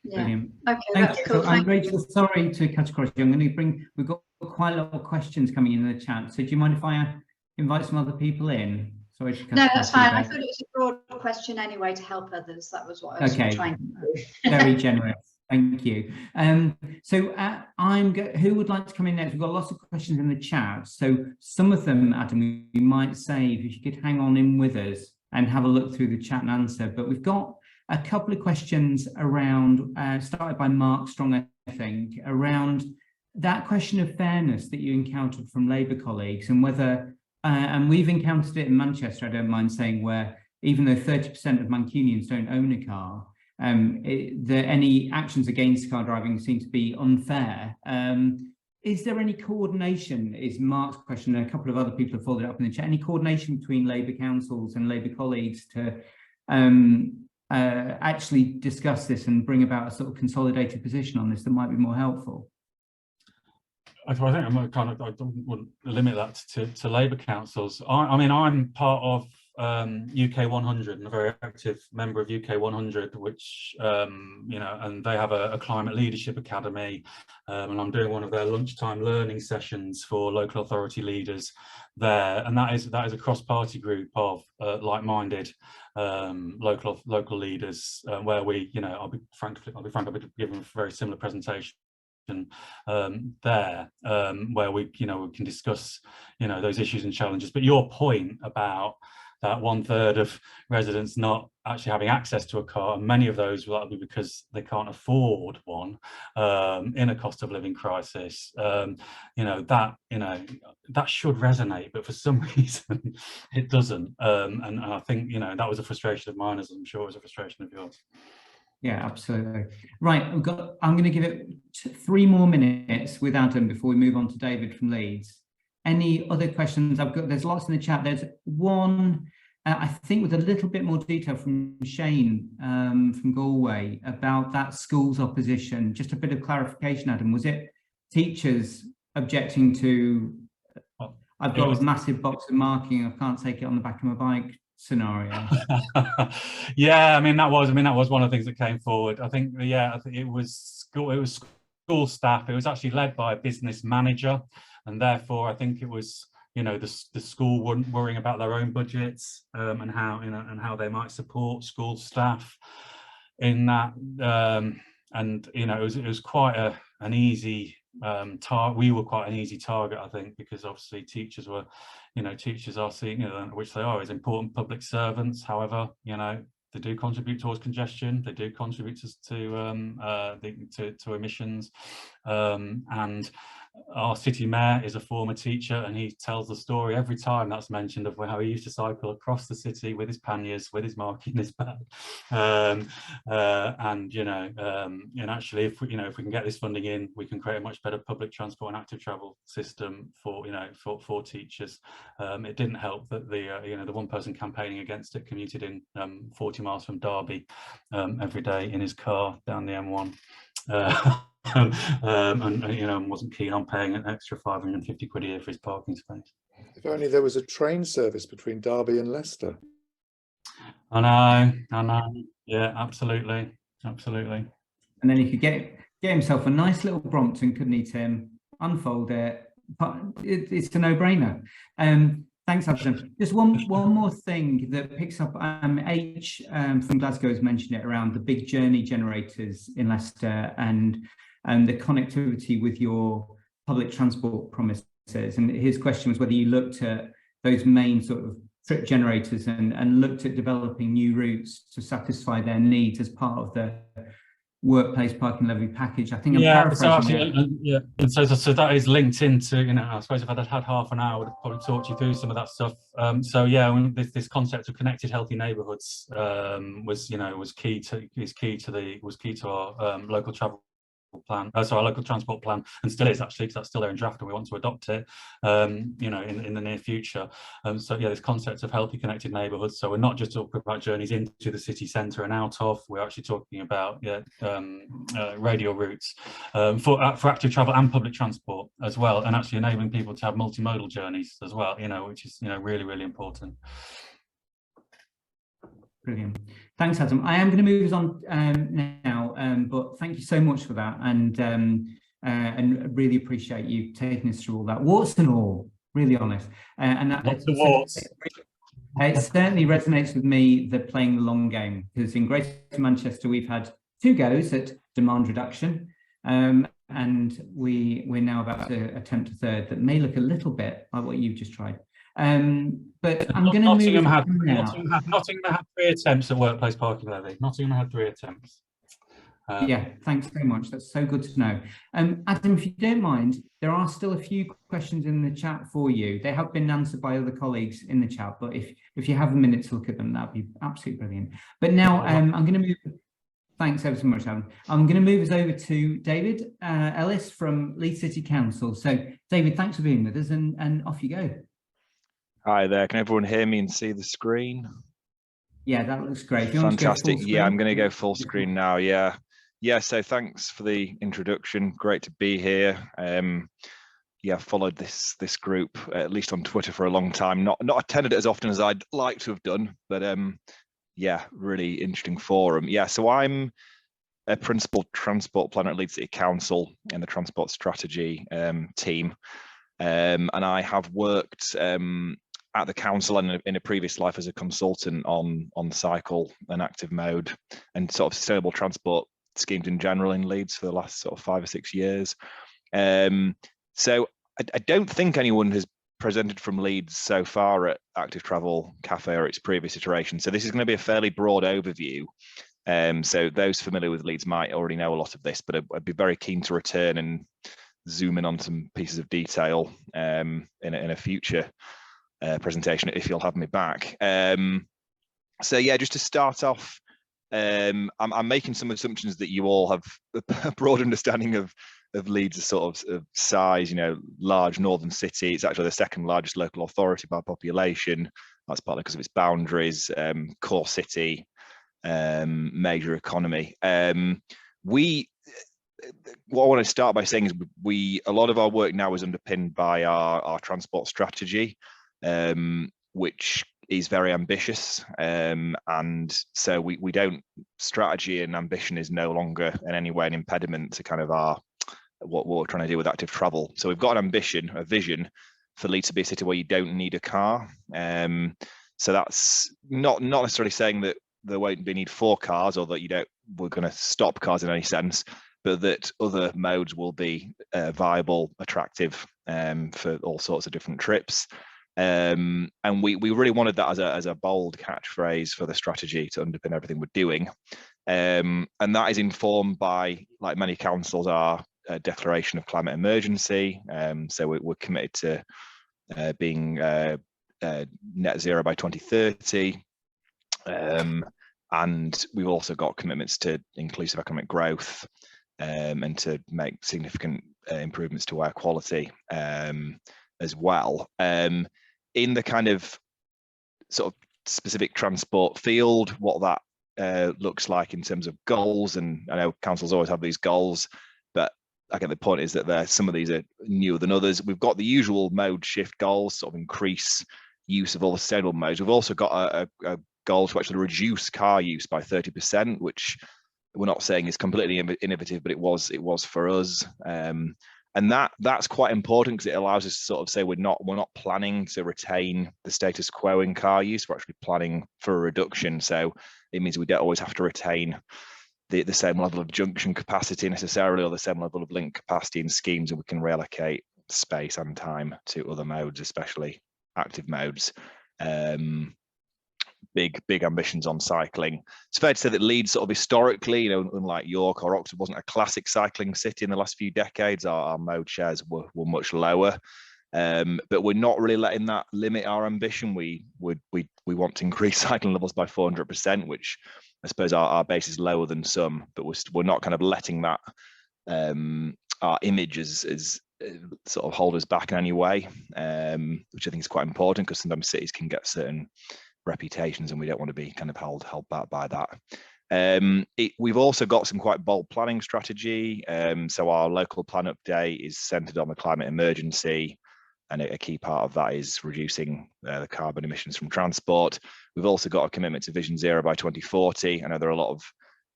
Brilliant. Okay, thank you. So I'm Rachel, sorry to cut across you. I'm going to we've got quite a lot of questions coming in the chat. So do you mind if I invite some other people in? Sorry to cut no, that's fine. I thought it was a broad question anyway to help others. That was what I was trying to do. Very generous. Thank you. So who would like to come in next? We've got lots of questions in the chat. So some of them, Adam, we might save if you could hang on in with us and have a look through the chat and answer. But we've got a couple of questions around, started by Mark Strong, I think, around that question of fairness that you encountered from Labour colleagues, and whether, and we've encountered it in Manchester, I don't mind saying, where even though 30% of Mancunians don't own a car, any actions against car driving seem to be unfair. Is there any coordination, is Mark's question, and a couple of other people have followed it up in the chat, any coordination between Labour councils and Labour colleagues to actually discuss this and bring about a sort of consolidated position on this that might be more helpful? I think I'm I wouldn't limit that to Labour councils. I mean, I'm part of UK 100 and a very active member of UK 100, which you know, and they have a climate leadership academy, and I'm doing one of their lunchtime learning sessions for local authority leaders there, and that is a cross-party group of like-minded local leaders, where we, you know, I'll be frank, I'll be giving a very similar presentation there, where we can discuss, you know, those issues and challenges. But your point about that 1/3 of residents not actually having access to a car, and many of those will be because they can't afford one in a cost of living crisis, you know, that should resonate, but for some reason it doesn't, and I think, you know, that was a frustration of mine, as I'm sure it was a frustration of yours. Yeah, absolutely. Right, I'm going to give it 3 more minutes with Adam before we move on to David from Leeds. Any other questions? There's lots in the chat. There's one, I think, with a little bit more detail from Shane from Galway about that school's opposition. Just a bit of clarification, Adam. Was it teachers objecting to, I've got a massive box of marking, I can't take it on the back of my bike scenario? Yeah, I mean that was one of the things that came forward. I think it was school staff. It was actually led by a business manager, and therefore I think it was, you know, the school weren't worrying about their own budgets, and how they might support school staff in that, and you know, it was quite an easy we were quite an easy target, I think, because obviously teachers are seen, you know, which they are, as important public servants. However, you know, they do contribute towards congestion, they do contribute to emissions, and our city mayor is a former teacher, and he tells the story every time that's mentioned of how he used to cycle across the city with his panniers, with his mark in his bag. And actually, if we can get this funding in, we can create a much better public transport and active travel system for teachers. It didn't help that the one person campaigning against it commuted in 40 miles from Derby every day in his car down the M1. And wasn't keen on paying an extra 550 quid a year for his parking space. If only there was a train service between Derby and Leicester. I know. Yeah, absolutely. And then he could get himself a nice little Brompton, couldn't he, Tim? Unfold it. It's a no-brainer. Thanks, Adam. Just one more thing that picks up. H from Glasgow has mentioned it around the big journey generators in Leicester and the connectivity with your public transport promises. And his question was whether you looked at those main sort of trip generators and looked at developing new routes to satisfy their needs as part of the workplace parking levy package. I think I'm paraphrasing. So that is linked into, I suppose if I'd had half an hour, I would have probably talked you through some of that stuff. This concept of connected, healthy neighbourhoods was key to our local travel plan, our local transport plan, and still is actually, because that's still there in draft and we want to adopt it in the near future. This concept of healthy connected neighbourhoods, so we're not just talking about journeys into the city centre and out of, we're actually talking about radial routes for active travel and public transport as well, and actually enabling people to have multimodal journeys as well, which is really, really important. Brilliant. Thanks, Adam. I am going to move us on now, but thank you so much for that, and really appreciate you taking us through all that. Warts and all, really honest. And that, lots of warts. It certainly resonates with me, playing the long game, because in Greater Manchester we've had 2 goes at demand reduction, and we're now about to attempt a third that may look a little bit like what you've just tried. But I'm going to move on now. Nottingham had 3 attempts at workplace parking levy. Nottingham had 3 attempts. Yeah, thanks very much. That's so good to know. Adam, if you don't mind, there are still a few questions in the chat for you. They have been answered by other colleagues in the chat, but if you have a minute to look at them, that'd be absolutely brilliant. But now I'm going to move. Thanks ever so much, Adam. I'm going to move us over to David Ellis from Leeds City Council. So, David, thanks for being with us, and off you go. Hi there, can everyone hear me and see the screen? Yeah, that looks great. Fantastic. Yeah, I'm going to go full screen now. Yeah, so thanks for the introduction. Great to be here. Followed this group, at least on Twitter, for a long time. Not attended it as often as I'd like to have done, but really interesting forum. Yeah, so I'm a principal transport planner at Leeds City Council in the transport strategy team. And I have worked at the council and in a previous life as a consultant on cycle and active mode and sort of sustainable transport schemes in general in Leeds for the last sort of 5 or 6 years. So I don't think anyone has presented from Leeds so far at Active Travel Cafe or its previous iteration. So this is going to be a fairly broad overview. So those familiar with Leeds might already know a lot of this, but I'd be very keen to return and zoom in on some pieces of detail in a future presentation if you'll have me back. So yeah, just to start off, I'm making some assumptions that you all have a broad understanding of Leeds' sort of size. Large northern city. It's actually the 2nd largest local authority by population. That's partly because of its boundaries, core city, major economy. What I want to start by saying is a lot of our work now is underpinned by our transport strategy, which is very ambitious, and so we don't, strategy and ambition is no longer in any way an impediment to kind of what we're trying to do with active travel. So we've got an ambition, a vision for Leeds to be a city where you don't need a car. So that's not necessarily saying that there won't be need for cars, or that we're going to stop cars in any sense, but that other modes will be viable, attractive for all sorts of different trips. And we really wanted that as a bold catchphrase for the strategy to underpin everything we're doing. And that is informed by, like many councils are, declaration of climate emergency. So we're committed to being net zero by 2030. And we've also got commitments to inclusive economic growth and to make significant improvements to air quality as well. In the kind of sort of specific transport field, what that looks like in terms of goals, and I know councils always have these goals, but I get the point is that some of these are newer than others. We've got the usual mode shift goals, sort of increase use of all the sustainable modes. We've also got a goal to actually reduce car use by 30%, which we're not saying is completely innovative, but it was for us. And that's quite important because it allows us to sort of say we're not planning to retain the status quo in car use. We're actually planning for a reduction. So it means we don't always have to retain the same level of junction capacity necessarily, or the same level of link capacity in schemes, and we can reallocate space and time to other modes, especially active modes. Big ambitions on cycling. It's fair to say that Leeds sort of historically, unlike York or Oxford, wasn't a classic cycling city in the last few decades. Our mode shares were much lower, but we're not really letting that limit our ambition. We want to increase cycling levels by 400%, which I suppose our base is lower than some, but we're not kind of letting that our image is sort of hold us back in any way, which I think is quite important because sometimes cities can get certain reputations and we don't want to be kind of held back by that. We've also got some quite bold planning strategy. So our local plan update is centered on the climate emergency, and a key part of that is reducing the carbon emissions from transport. We've also got a commitment to Vision Zero by 2040. I know there are a lot of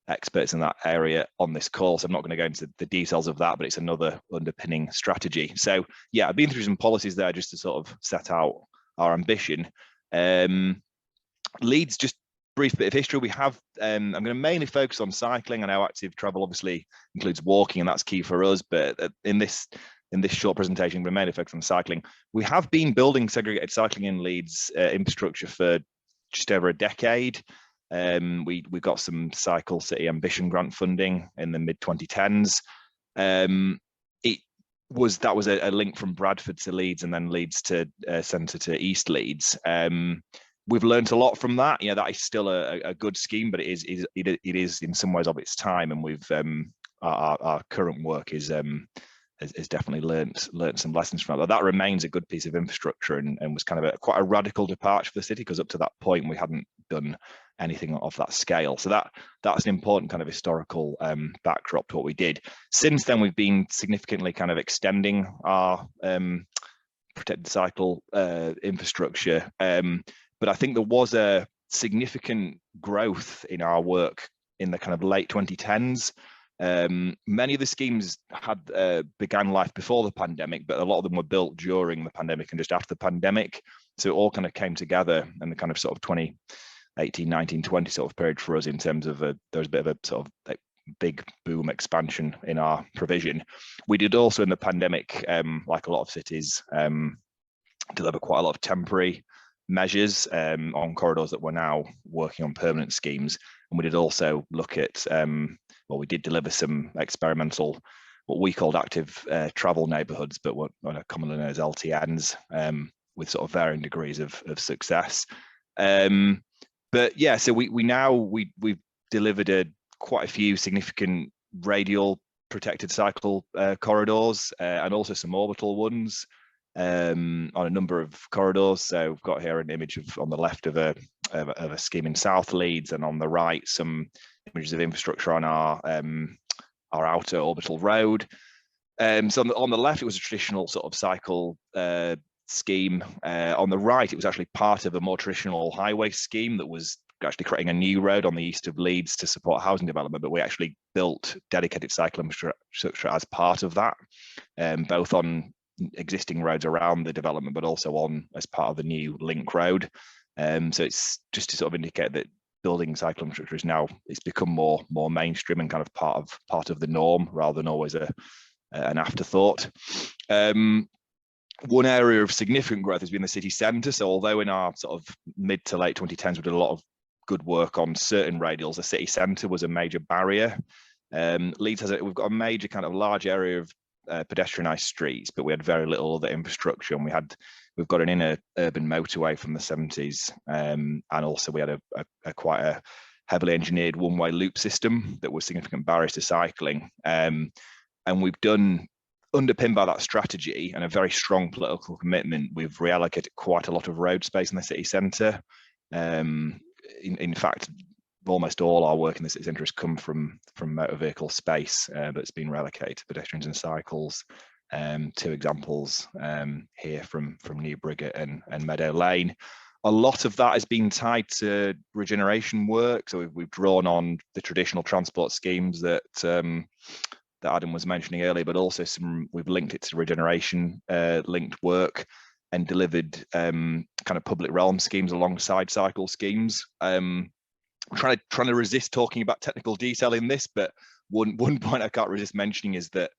experts in that area on this call, so I'm not going to go into the details of that, but it's another underpinning strategy. So yeah, I've been through some policies there just to sort of set out our ambition. Leeds, just brief bit of history. We have, I'm going to mainly focus on cycling. I know active travel obviously includes walking, and that's key for us, but in this short presentation, we're mainly focused on cycling. We have been building segregated cycling in Leeds infrastructure for just over a decade. We got some Cycle City Ambition grant funding in the mid 2010s. That was a link from Bradford to Leeds, and then Leeds to centre to East Leeds. We've learned a lot from that. That is still a good scheme, but it is in some ways of its time, and we've our current work has definitely learnt some lessons from that. That remains a good piece of infrastructure, and was kind of quite a radical departure for the city, because up to that point we hadn't done anything of that scale. So that's an important kind of historical backdrop to what we did. Since then, we've been significantly kind of extending our protected cycle infrastructure. But I think there was a significant growth in our work in the kind of late 2010s. Many of the schemes had began life before the pandemic, but a lot of them were built during the pandemic and just after the pandemic. So it all kind of came together in the kind of sort of 2018, 19, 20 sort of period for us, in terms of there was a bit of a sort of like big boom expansion in our provision. We did also in the pandemic, like a lot of cities, deliver quite a lot of temporary measures on corridors that we're now working on permanent schemes. And we did also look at, we did deliver some experimental, what we called active travel neighbourhoods, but what are commonly known as LTNs, with sort of varying degrees of success. But yeah, so we've delivered quite a few significant radial protected cycle corridors, and also some orbital ones on a number of corridors. So we've got here an image on the left of a scheme in South Leeds, and on the right some images of infrastructure on our outer orbital road. So on the left, it was a traditional sort of cycle scheme. On the right, it was actually part of a more traditional highway scheme that was actually creating a new road on the east of Leeds to support housing development, but we actually built dedicated cycle infrastructure as part of that, both on existing roads around the development, but also on as part of the new link road. So it's just to sort of indicate that building cycle infrastructure is now, it's become more mainstream and kind of part of the norm rather than always an afterthought. One area of significant growth has been the city centre. So although in our sort of mid to late 2010s we did a lot of good work on certain radials, the city centre was a major barrier. Leeds we've got a major kind of large area of pedestrianised streets, but we had very little other infrastructure, and we've got an inner urban motorway from the 70s, and also we had a quite a heavily engineered one-way loop system that was significant barriers to cycling, and we've done, underpinned by that strategy and a very strong political commitment, we've reallocated quite a lot of road space in the city centre. In fact, almost all our work in the city centre has come from motor vehicle space that's been relocated to pedestrians and cycles. 2 examples here from New Briggate and Meadow Lane. A lot of that has been tied to regeneration work. So we've drawn on the traditional transport schemes that Adam was mentioning earlier, but also we've linked it to regeneration linked work and delivered kind of public realm schemes alongside cycle schemes. Trying to resist talking about technical detail in this, but one point I can't resist mentioning is that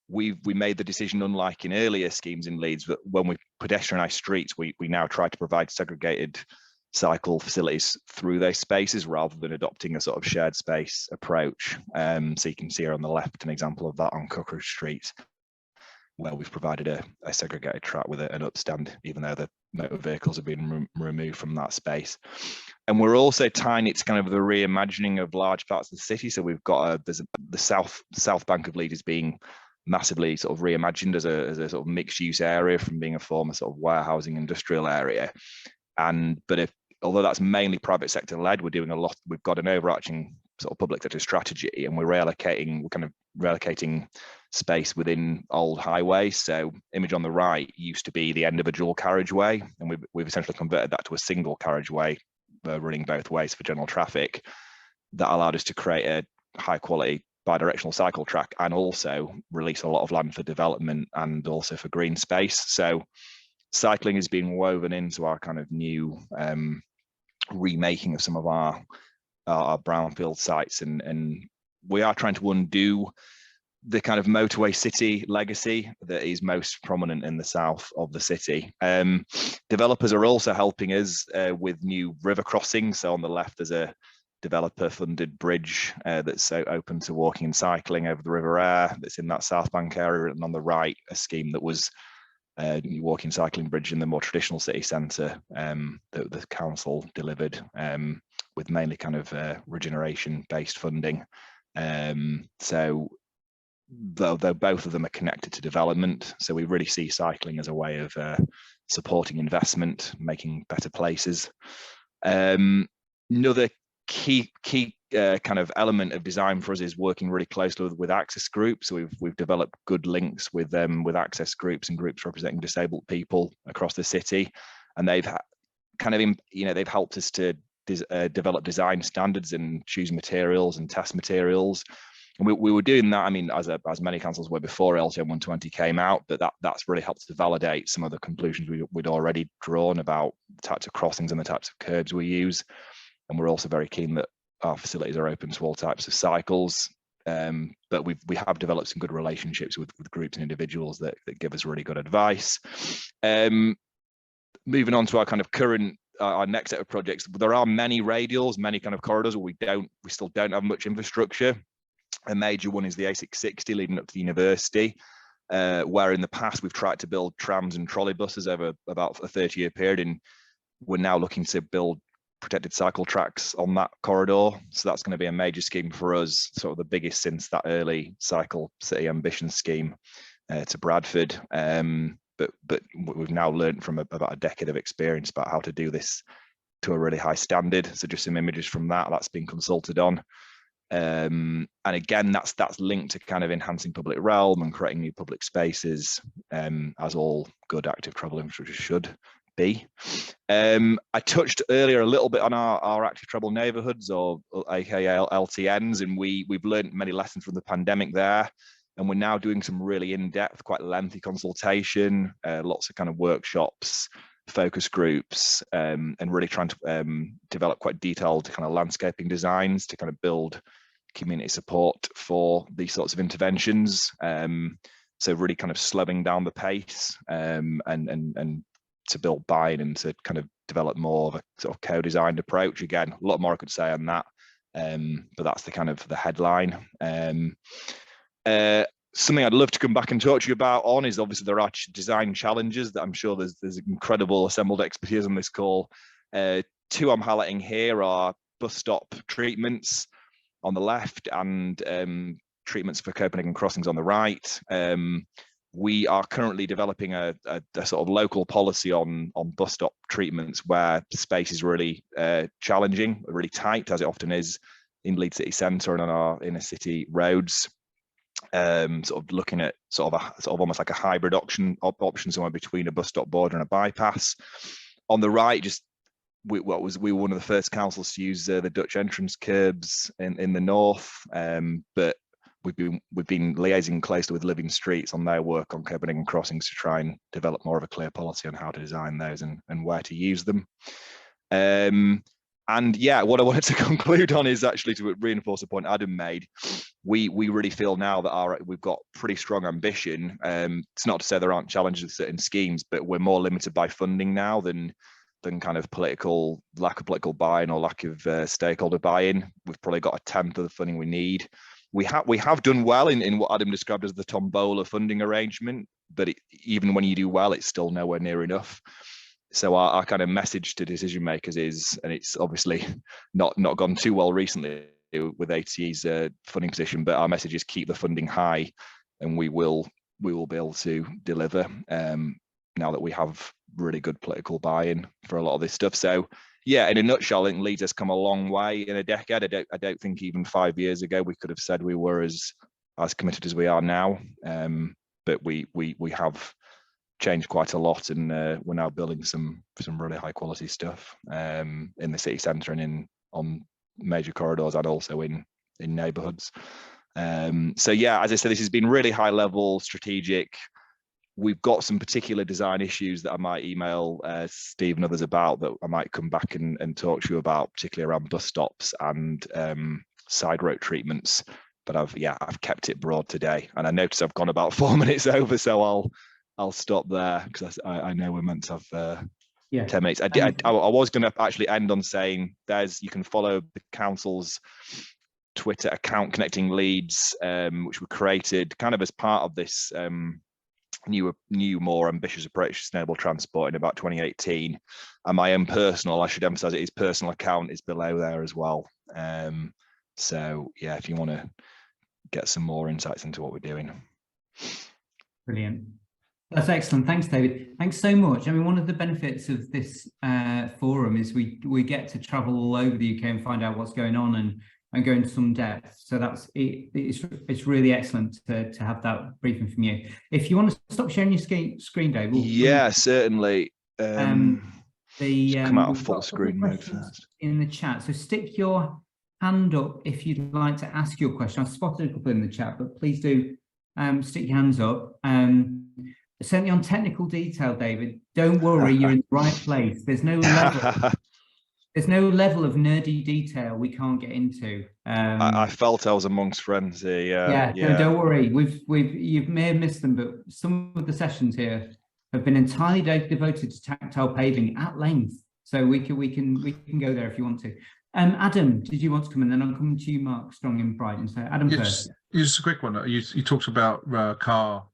we made the decision, unlike in earlier schemes in Leeds, that when we pedestrianise streets, we now try to provide segregated cycle facilities through those spaces rather than adopting a sort of shared space approach. So you can see here on the left an example of that on Cockridge Street, where we've provided a segregated track with an upstand, even though the motor vehicles have been removed from that space. And we're also tying it to kind of the reimagining of large parts of the city. So we've got the south bank of Leeds is being massively sort of reimagined as a sort of mixed use area from being a former sort of warehousing industrial area. But although that's mainly private sector led, we're doing a lot. We've got an overarching sort of public sector strategy, and we're kind of relocating space within old highways. So image on the right used to be the end of a dual carriageway, and we've essentially converted that to a single carriageway running both ways for general traffic. That allowed us to create a high quality bi-directional cycle track and also release a lot of land for development and also for green space. So cycling is being woven into our kind of new remaking of some of our brownfield sites, and we are trying to undo the kind of motorway city legacy that is most prominent in the south of the city. Developers are also helping us with new river crossings. So on the left there's a developer funded bridge that's open to walking and cycling over the River Aire that's in that South Bank area, and on the right a scheme that was walking cycling bridge in the more traditional city centre that the council delivered with mainly kind of regeneration based funding. So though both of them are connected to development, so we really see cycling as a way of supporting investment, making better places. Another key kind of element of design for us is working really closely with access groups. So we've developed good links with access groups and groups representing disabled people across the city, and they've kind of they've helped us to develop design standards and choose materials and test materials. And we were doing that, I mean, as many councils were before LTN 120 came out, but that's really helped to validate some of the conclusions we'd already drawn about the types of crossings and the types of curbs we use. And we're also very keen that our facilities are open to all types of cycles. But we have developed some good relationships with groups and individuals that give us really good advice. Moving on to our kind of current, our next set of projects, there are many radials, many kind of corridors where we still don't have much infrastructure. A major one is the A660 leading up to the university, where in the past we've tried to build trams and trolley buses over about a 30-year period, and we're now looking to build protected cycle tracks on that corridor. So that's going to be a major scheme for us, sort of the biggest since that early cycle city ambitions scheme to Bradford. But we've now learned from about a decade of experience about how to do this to a really high standard. So just some images from that's been consulted on. And again, that's linked to kind of enhancing public realm and creating new public spaces, as all good active travel infrastructure should be. I touched earlier a little bit on our active travel neighbourhoods, or aka LTNs, and we've learned many lessons from the pandemic there, and we're now doing some really in-depth, quite lengthy consultation, lots of kind of workshops, focus groups, and really trying to develop quite detailed kind of landscaping designs to kind of build community support for these sorts of interventions. So really kind of slowing down the pace and to build buy-in and to kind of develop more of a sort of co-designed approach. Again, a lot more I could say on that, but that's the kind of the headline. Something I'd love to come back and talk to you about on is obviously there are design challenges that I'm sure there's incredible assembled expertise on this call. Two I'm highlighting here are bus stop treatments on the left and treatments for Copenhagen crossings on the right. We are currently developing a sort of local policy on bus stop treatments where space is really challenging, really tight, as it often is in Leeds city centre and on our inner city roads. Sort of looking at sort of almost like a hybrid option somewhere between a bus stop border and a bypass. On the right, just we were one of the first councils to use the Dutch entrance curbs in the north, but we've been liaising closely with Living Streets on their work on Copenhagen crossings to try and develop more of a clear policy on how to design those and where to use them. And yeah, what I wanted to conclude on is actually to reinforce the point Adam made. We really feel now that we've got pretty strong ambition. It's not to say there aren't challenges with certain schemes, but we're more limited by funding now than kind of lack of political buy-in or lack of stakeholder buy-in. We've probably got a tenth of the funding we need. We have done well in what Adam described as the tombola funding arrangement, but even when you do well, it's still nowhere near enough. So our kind of message to decision makers is, and it's obviously not gone too well recently with ATE's funding position, but our message is keep the funding high, and we will be able to deliver now that we have really good political buy-in for a lot of this stuff. So yeah, in a nutshell, I think Leeds has come a long way in a decade. I don't think even 5 years ago we could have said we were as committed as we are now. But we have changed quite a lot, and we're now building some really high quality stuff in the city centre and on major corridors and also in neighbourhoods. So yeah, as I said, this has been really high level, strategic. We've got some particular design issues that I might email Steve and others about that I might come back and talk to you about, particularly around bus stops and side road treatments. But I've kept it broad today, and I notice I've gone about 4 minutes over, so I'll stop there because I know we're meant to have 10 minutes. I was going to actually end on saying you can follow the council's Twitter account Connecting Leeds, which we created kind of as part of this new, more ambitious approach to sustainable transport in about 2018. And my own personal, I should emphasize it, his personal account is below there as well. So yeah, if you want to get some more insights into what we're doing. Brilliant. That's excellent. Thanks, David. Thanks so much. I mean, one of the benefits of this forum is we get to travel all over the UK and find out what's going on and go into some depth. So that's it's really excellent to have that briefing from you. If you want to stop sharing your screen, Dave. Yeah, certainly. Come out of full screen mode first. In the chat. So stick your hand up if you'd like to ask your question. I've spotted a couple in the chat, but please do stick your hands up. Certainly on technical detail, David, don't worry, you're in the right place. There's no level. There's no level of nerdy detail we can't get into. I felt I was amongst friends here. Yeah. No, don't worry. You may have missed them, but some of the sessions here have been entirely devoted to tactile paving at length. So we can go there if you want to. Adam, did you want to come in? Then I'll come to you, Mark Strong in Brighton. So Adam first. Just a quick one. You talked about car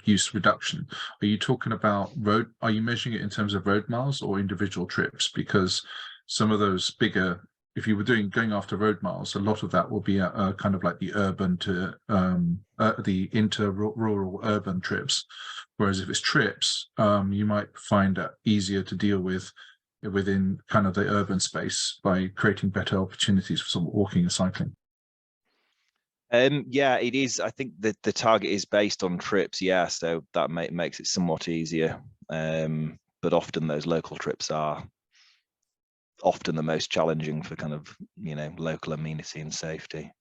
use reduction. Are you talking about road? Are you measuring it in terms of road miles or individual trips? Because some of those bigger, if you were going after road miles, a lot of that will be kind of like the urban to the inter-rural urban trips. Whereas if it's trips, you might find it easier to deal with within kind of the urban space by creating better opportunities for some walking and cycling. Yeah, it is. I think that the target is based on trips. Yeah, so that makes it somewhat easier. But often those local trips are often the most challenging for kind of, local amenity and safety.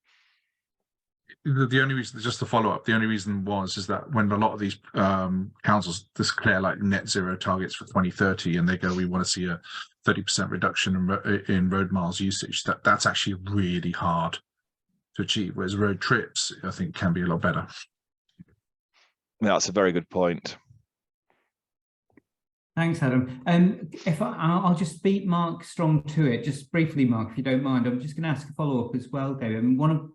The only reason, just to follow up, the only reason is that when a lot of these councils declare like net zero targets for 2030 and they go, we want to see a 30% reduction in road miles usage, that's actually really hard to achieve, whereas road trips, I think, can be a lot better. Yeah, that's a very good point. Thanks, Adam. If I'll just beat Mark Strong to it, just briefly, Mark, if you don't mind. I'm just going to ask a follow-up as well, David. I mean, one of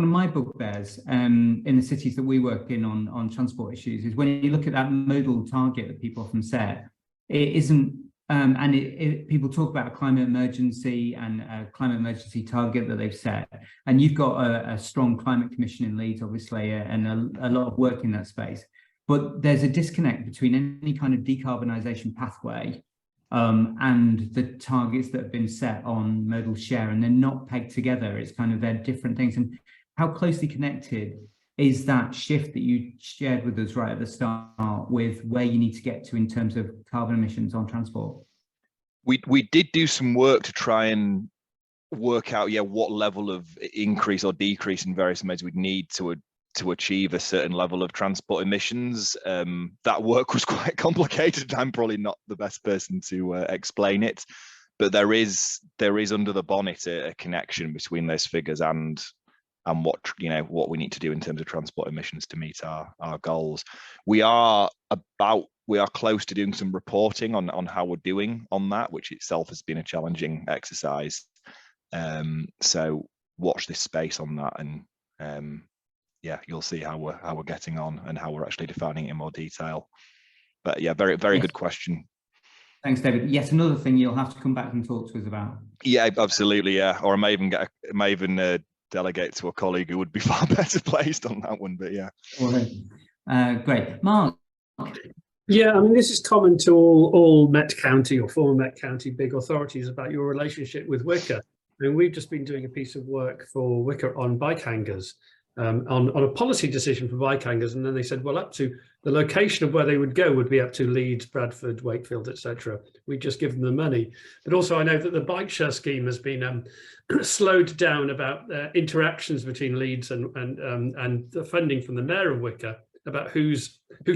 my bugbears in the cities that we work in on transport issues is when you look at that modal target that people often set, it isn't. People talk about a climate emergency and a climate emergency target that they've set, and you've got a strong climate commission in Leeds, obviously, and a lot of work in that space. But there's a disconnect between any kind of decarbonisation pathway and the targets that have been set on modal share, and they're not pegged together. It's kind of they're different things. And how closely connected is that shift that you shared with us right at the start with where you need to get to in terms of carbon emissions on transport? We did do some work to try and work out, what level of increase or decrease in various modes we'd need to achieve a certain level of transport emissions. That work was quite complicated. I'm probably not the best person to explain it, but there is under the bonnet a connection between those figures and what we need to do in terms of transport emissions to meet our goals. We are close to doing some reporting on how we're doing on that, which itself has been a challenging exercise. So watch this space on that, and you'll see how we're getting on and how we're actually defining it in more detail. But yeah, very good question. Thanks, David. Yes, another thing you'll have to come back and talk to us about. Yeah, absolutely. Yeah, or I may even delegate to a colleague who would be far better placed on that one. But yeah. Great, Mark. Yeah, I mean, this is common to all Met County or former Met County big authorities about your relationship with Wicker. I mean, we've just been doing a piece of work for Wicker on bike hangers. On a policy decision for bike hangers, and then they said, well, up to the location of where they would go would be up to Leeds, Bradford, Wakefield, etc. We just give them the money. But also I know that the bike share scheme has been slowed down about interactions between Leeds and the funding from the Mayor of Wicker about who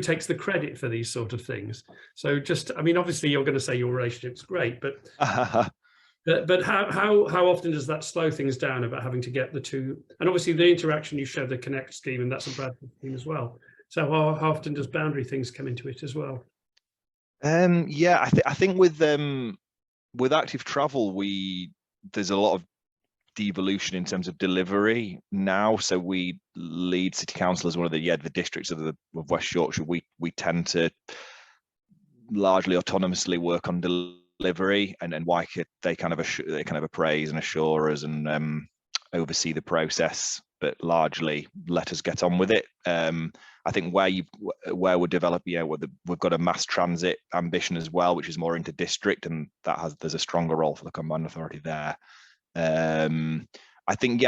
takes the credit for these sort of things. So just, I mean, obviously you're going to say your relationship's great, but But how often does that slow things down about having to get the two? And obviously the interaction you showed, the Connect scheme, and that's a Bradford scheme as well. So how often does boundary things come into it as well? Yeah, I think with active travel, there's a lot of devolution in terms of delivery now. So Leeds City Council is one of the districts of West Yorkshire. We tend to largely autonomously work on delivery, and Wyke they kind of appraise and assure us and oversee the process, but largely let us get on with it. I think where we're developing, we've got a mass transit ambition as well, which is more into district, and there's a stronger role for the combined authority there. I think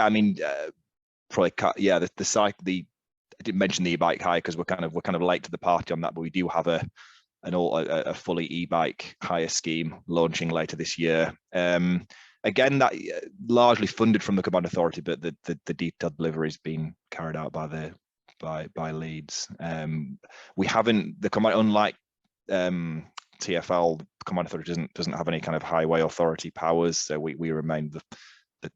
probably the cycle. I didn't mention the e-bike hire because we're kind of late to the party on that, but we do have a fully e-bike hire scheme launching later this year. Again, that largely funded from the combined authority, but the detailed delivery has been carried out by Leeds. We haven't unlike TfL, the combined authority doesn't have any kind of highway authority powers, so we remain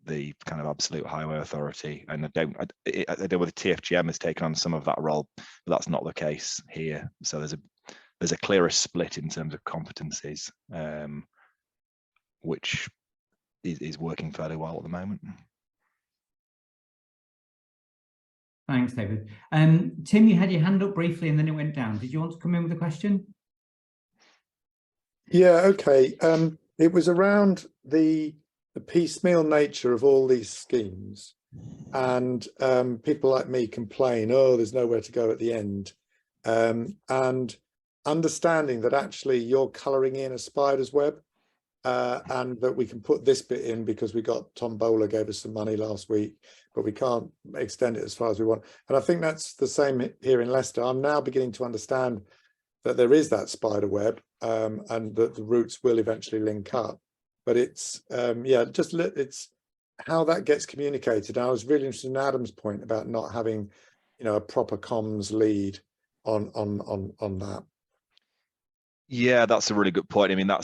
the kind of absolute highway authority. And I don't know whether TFGM has taken on some of that role, but that's not the case here. So there's a clearer split in terms of competencies, which is working fairly well at the moment. Thanks, David. Tim, you had your hand up briefly and then it went down. Did you want to come in with a question? Yeah, okay. It was around the piecemeal nature of all these schemes, and people like me complain, oh, there's nowhere to go at the end, and understanding that actually you're colouring in a spider's web, and that we can put this bit in because we got Tom Bowler gave us some money last week, but we can't extend it as far as we want. And I think that's the same here in Leicester. I'm now beginning to understand that there is that spider web, and that the routes will eventually link up. But it's it's how that gets communicated. I was really interested in Adam's point about not having, a proper comms lead on that. Yeah, that's a really good point. I mean, I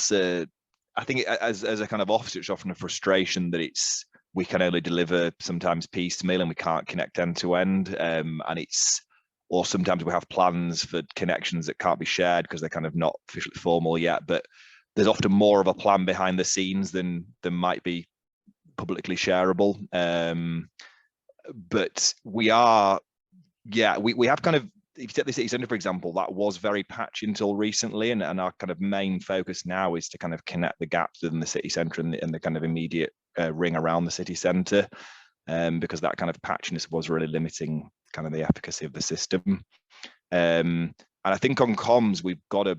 think as a kind of officer, it's often a frustration that we can only deliver sometimes piecemeal and we can't connect end to end. And it's or sometimes we have plans for connections that can't be shared because they're kind of not officially formal yet, but there's often more of a plan behind the scenes than might be publicly shareable. But we are, yeah, we have kind of, if you take the city centre, for example, that was very patchy until recently, and our kind of main focus now is to kind of connect the gaps within the city centre and the kind of immediate ring around the city centre, because that kind of patchiness was really limiting kind of the efficacy of the system. And I think on comms, we've got a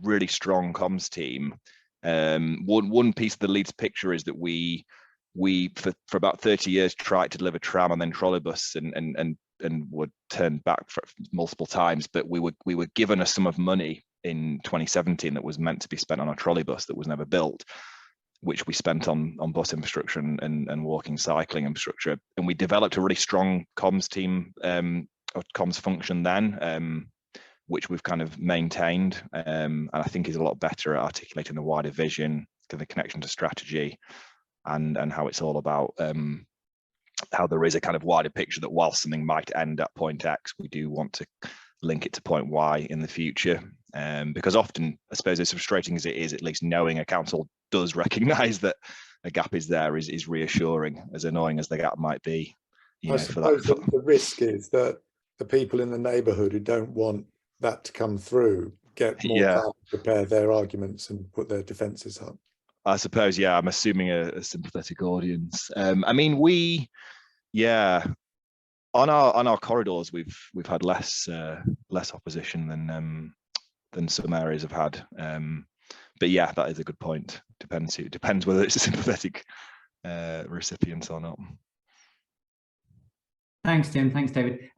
really strong comms team. One piece of the Leeds picture is that we for about 30 years tried to deliver tram and then trolleybus and were turned back for multiple times, but we were given a sum of money in 2017 that was meant to be spent on a trolleybus that was never built, which we spent on bus infrastructure and walking cycling infrastructure. And we developed a really strong comms team, or comms function then, which we've kind of maintained, and I think is a lot better at articulating the wider vision, the connection to strategy, and how it's all about how there is a kind of wider picture that while something might end at point X, we do want to link it to point Y in the future. Because often, I suppose, as frustrating as it is, at least knowing a council does recognise that a gap is there is reassuring, as annoying as the gap might be. I suppose the risk is that the people in the neighbourhood who don't want that to come through get more time to prepare their arguments and put their defences up. I suppose, yeah, I'm assuming a sympathetic audience. I mean, on our corridors, we've had less opposition than some areas have had. But yeah, that is a good point. Depends whether it's a sympathetic recipient or not. Thanks, Tim. Thanks, David.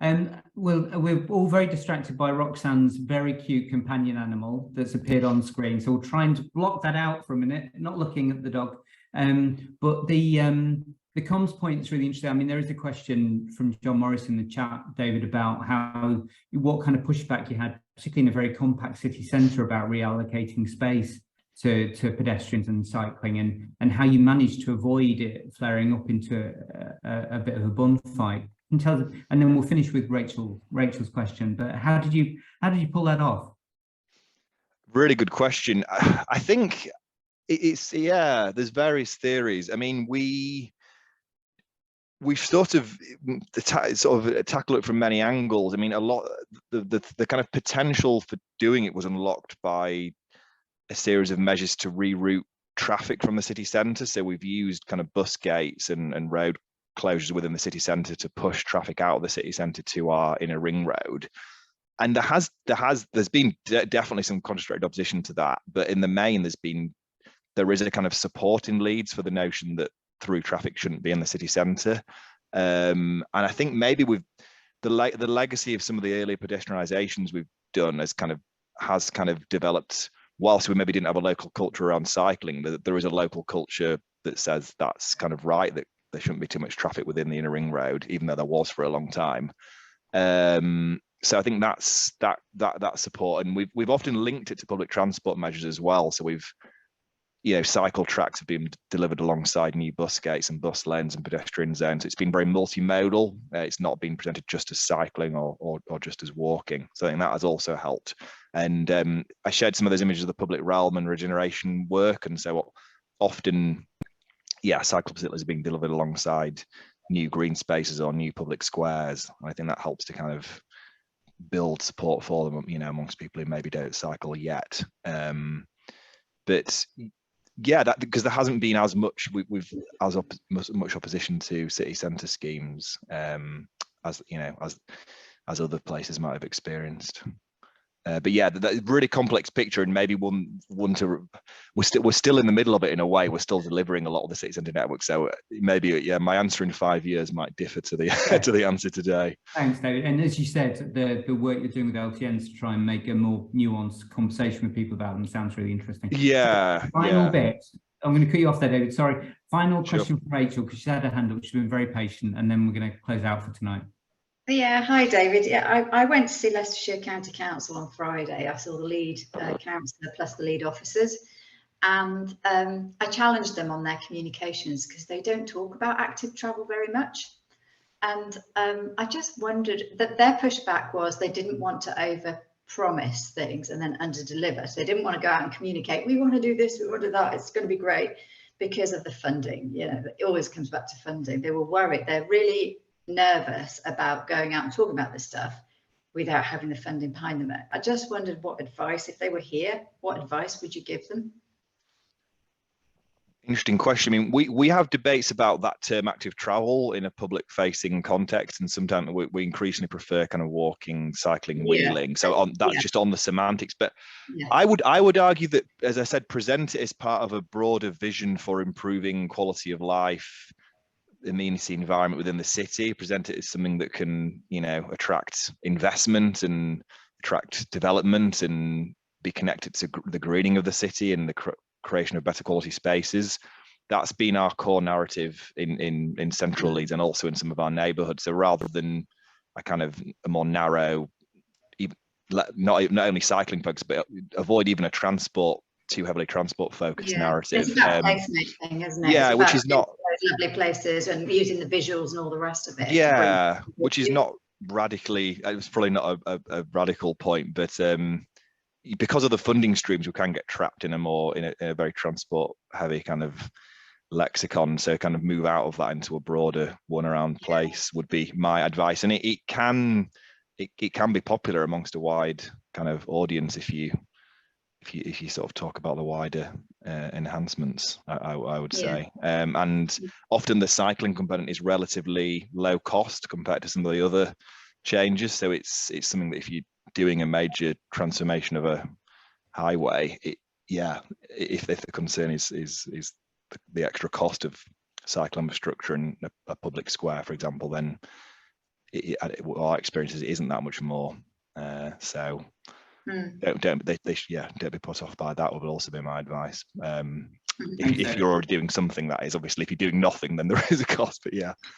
We're all very distracted by Roxanne's very cute companion animal that's appeared on screen. So we'll try and block that out for a minute, not looking at the dog. But the comms point is really interesting. I mean, there is a question from John Morris in the chat, David, about what kind of pushback you had, particularly in a very compact city centre, about reallocating space to pedestrians and cycling, and how you managed to avoid it flaring up into a bit of a bun fight. And then we'll finish with Rachel's question. But how did you pull that off? Really good question. I think it's there's various theories. I mean, we've sort of tackled it from many angles. I mean, a lot the kind of potential for doing it was unlocked by a series of measures to reroute traffic from the city centre. So we've used kind of bus gates and road closures within the city centre to push traffic out of the city centre to our inner ring road. And there's been definitely some concentrated opposition to that, but in the main there is a kind of support in Leeds for the notion that through traffic shouldn't be in the city centre. And I think maybe the legacy of some of the earlier pedestrianisations we've done has kind of developed. Whilst we maybe didn't have a local culture around cycling, there is a local culture that says that's kind of right, that there shouldn't be too much traffic within the inner ring road, even though there was for a long time. So I think that's that support, and we've often linked it to public transport measures as well. So cycle tracks have been delivered alongside new bus gates and bus lanes and pedestrian zones. It's been very multimodal. It's not been presented just as cycling or just as walking. So I think that has also helped. And I shared some of those images of the public realm and regeneration work. And so often, cycle facilities are being delivered alongside new green spaces or new public squares. And I think that helps to kind of build support for them, amongst people who maybe don't cycle yet. But yeah, that because there hasn't been as much much opposition to city centre schemes as other places might have experienced. But yeah, that really complex picture, and maybe we're still in the middle of it in a way. We're still delivering a lot of the city centre network, so maybe my answer in 5 years might differ to the to the answer today. Thanks, David. And as you said, the work you're doing with LTNs to try and make a more nuanced conversation with people about them sounds really interesting. Yeah. Final bit. I'm going to cut you off there, David. Sorry. Final question from Rachel, because she's had her hand up. She's been very patient, and then we're going to close out for tonight. Yeah, hi David. Yeah, I went to see Leicestershire County Council on Friday. I saw the lead councillor plus the lead officers, and I challenged them on their communications because they don't talk about active travel very much. And I just wondered that their pushback was they didn't want to over-promise things and then under-deliver. So they didn't want to go out and communicate, we want to do this, we want to do that, it's going to be great, because of the funding. You know, it always comes back to funding. They were worried. They're really nervous about going out and talking about this stuff without having the funding behind them. I just wondered what advice, if they were here, what advice would you give them? Interesting question. I mean, we have debates about that term active travel in a public facing context, and sometimes we increasingly prefer kind of walking, cycling, wheeling. So on that's just on the semantics. But I would argue that, as I said, present it as part of a broader vision for improving quality of life, amenity environment within the city. Present it as something that can, you know, attract investment and attract development and be connected to the greening of the city and the creation of better quality spaces. That's been our core narrative in central Leeds and also in some of our neighbourhoods. So rather than a kind of a more narrow, not only cycling focus, but avoid even a too heavily transport focused narrative. It's about placemaking, isn't it? Yeah, it's which is not those lovely places and using the visuals and all the rest of it. Yeah, which is not radically. It was probably not a radical point, but because of the funding streams, we can get trapped in a very transport heavy kind of lexicon. So kind of move out of that into a broader one around place would be my advice. And it can be popular amongst a wide kind of audience if you sort of talk about the wider enhancements, I would say. And often the cycling component is relatively low cost compared to some of the other changes. So it's something that if you're doing a major transformation of a highway, if the concern is the extra cost of cycle infrastructure and a public square, for example, then our experience is it isn't that much more. So don't be put off by that. Would also be my advice. If you're already doing something, that is. Obviously, if you're doing nothing, then there is a cost. But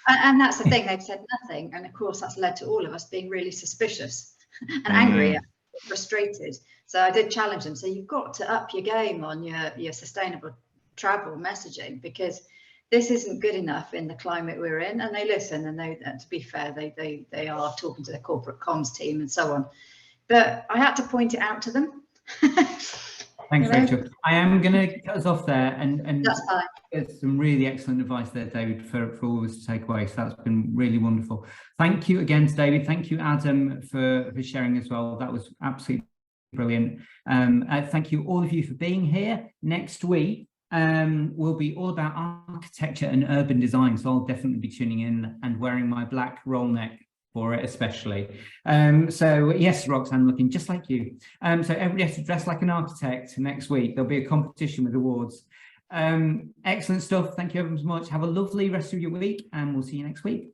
and that's the thing, they've said nothing, and of course that's led to all of us being really suspicious and angry, frustrated. So I did challenge them. So you've got to up your game on your sustainable travel messaging, because this isn't good enough in the climate we're in. And they listen, and to be fair, they are talking to their corporate comms team and so on. But I had to point it out to them. Thanks, Rachel. I am going to cut us off there, and that's fine. There's some really excellent advice there, David, for all of us to take away. So that's been really wonderful. Thank you again to David. Thank you, Adam, for sharing as well. That was absolutely brilliant. Thank you, all of you, for being here. Next week will be all about architecture and urban design. So I'll definitely be tuning in and wearing my black roll neck for it, especially. So yes, Roxanne, looking just like you. So everybody has to dress like an architect next week. There'll be a competition with awards. Excellent stuff. Thank you ever so much. Have a lovely rest of your week, and we'll see you next week.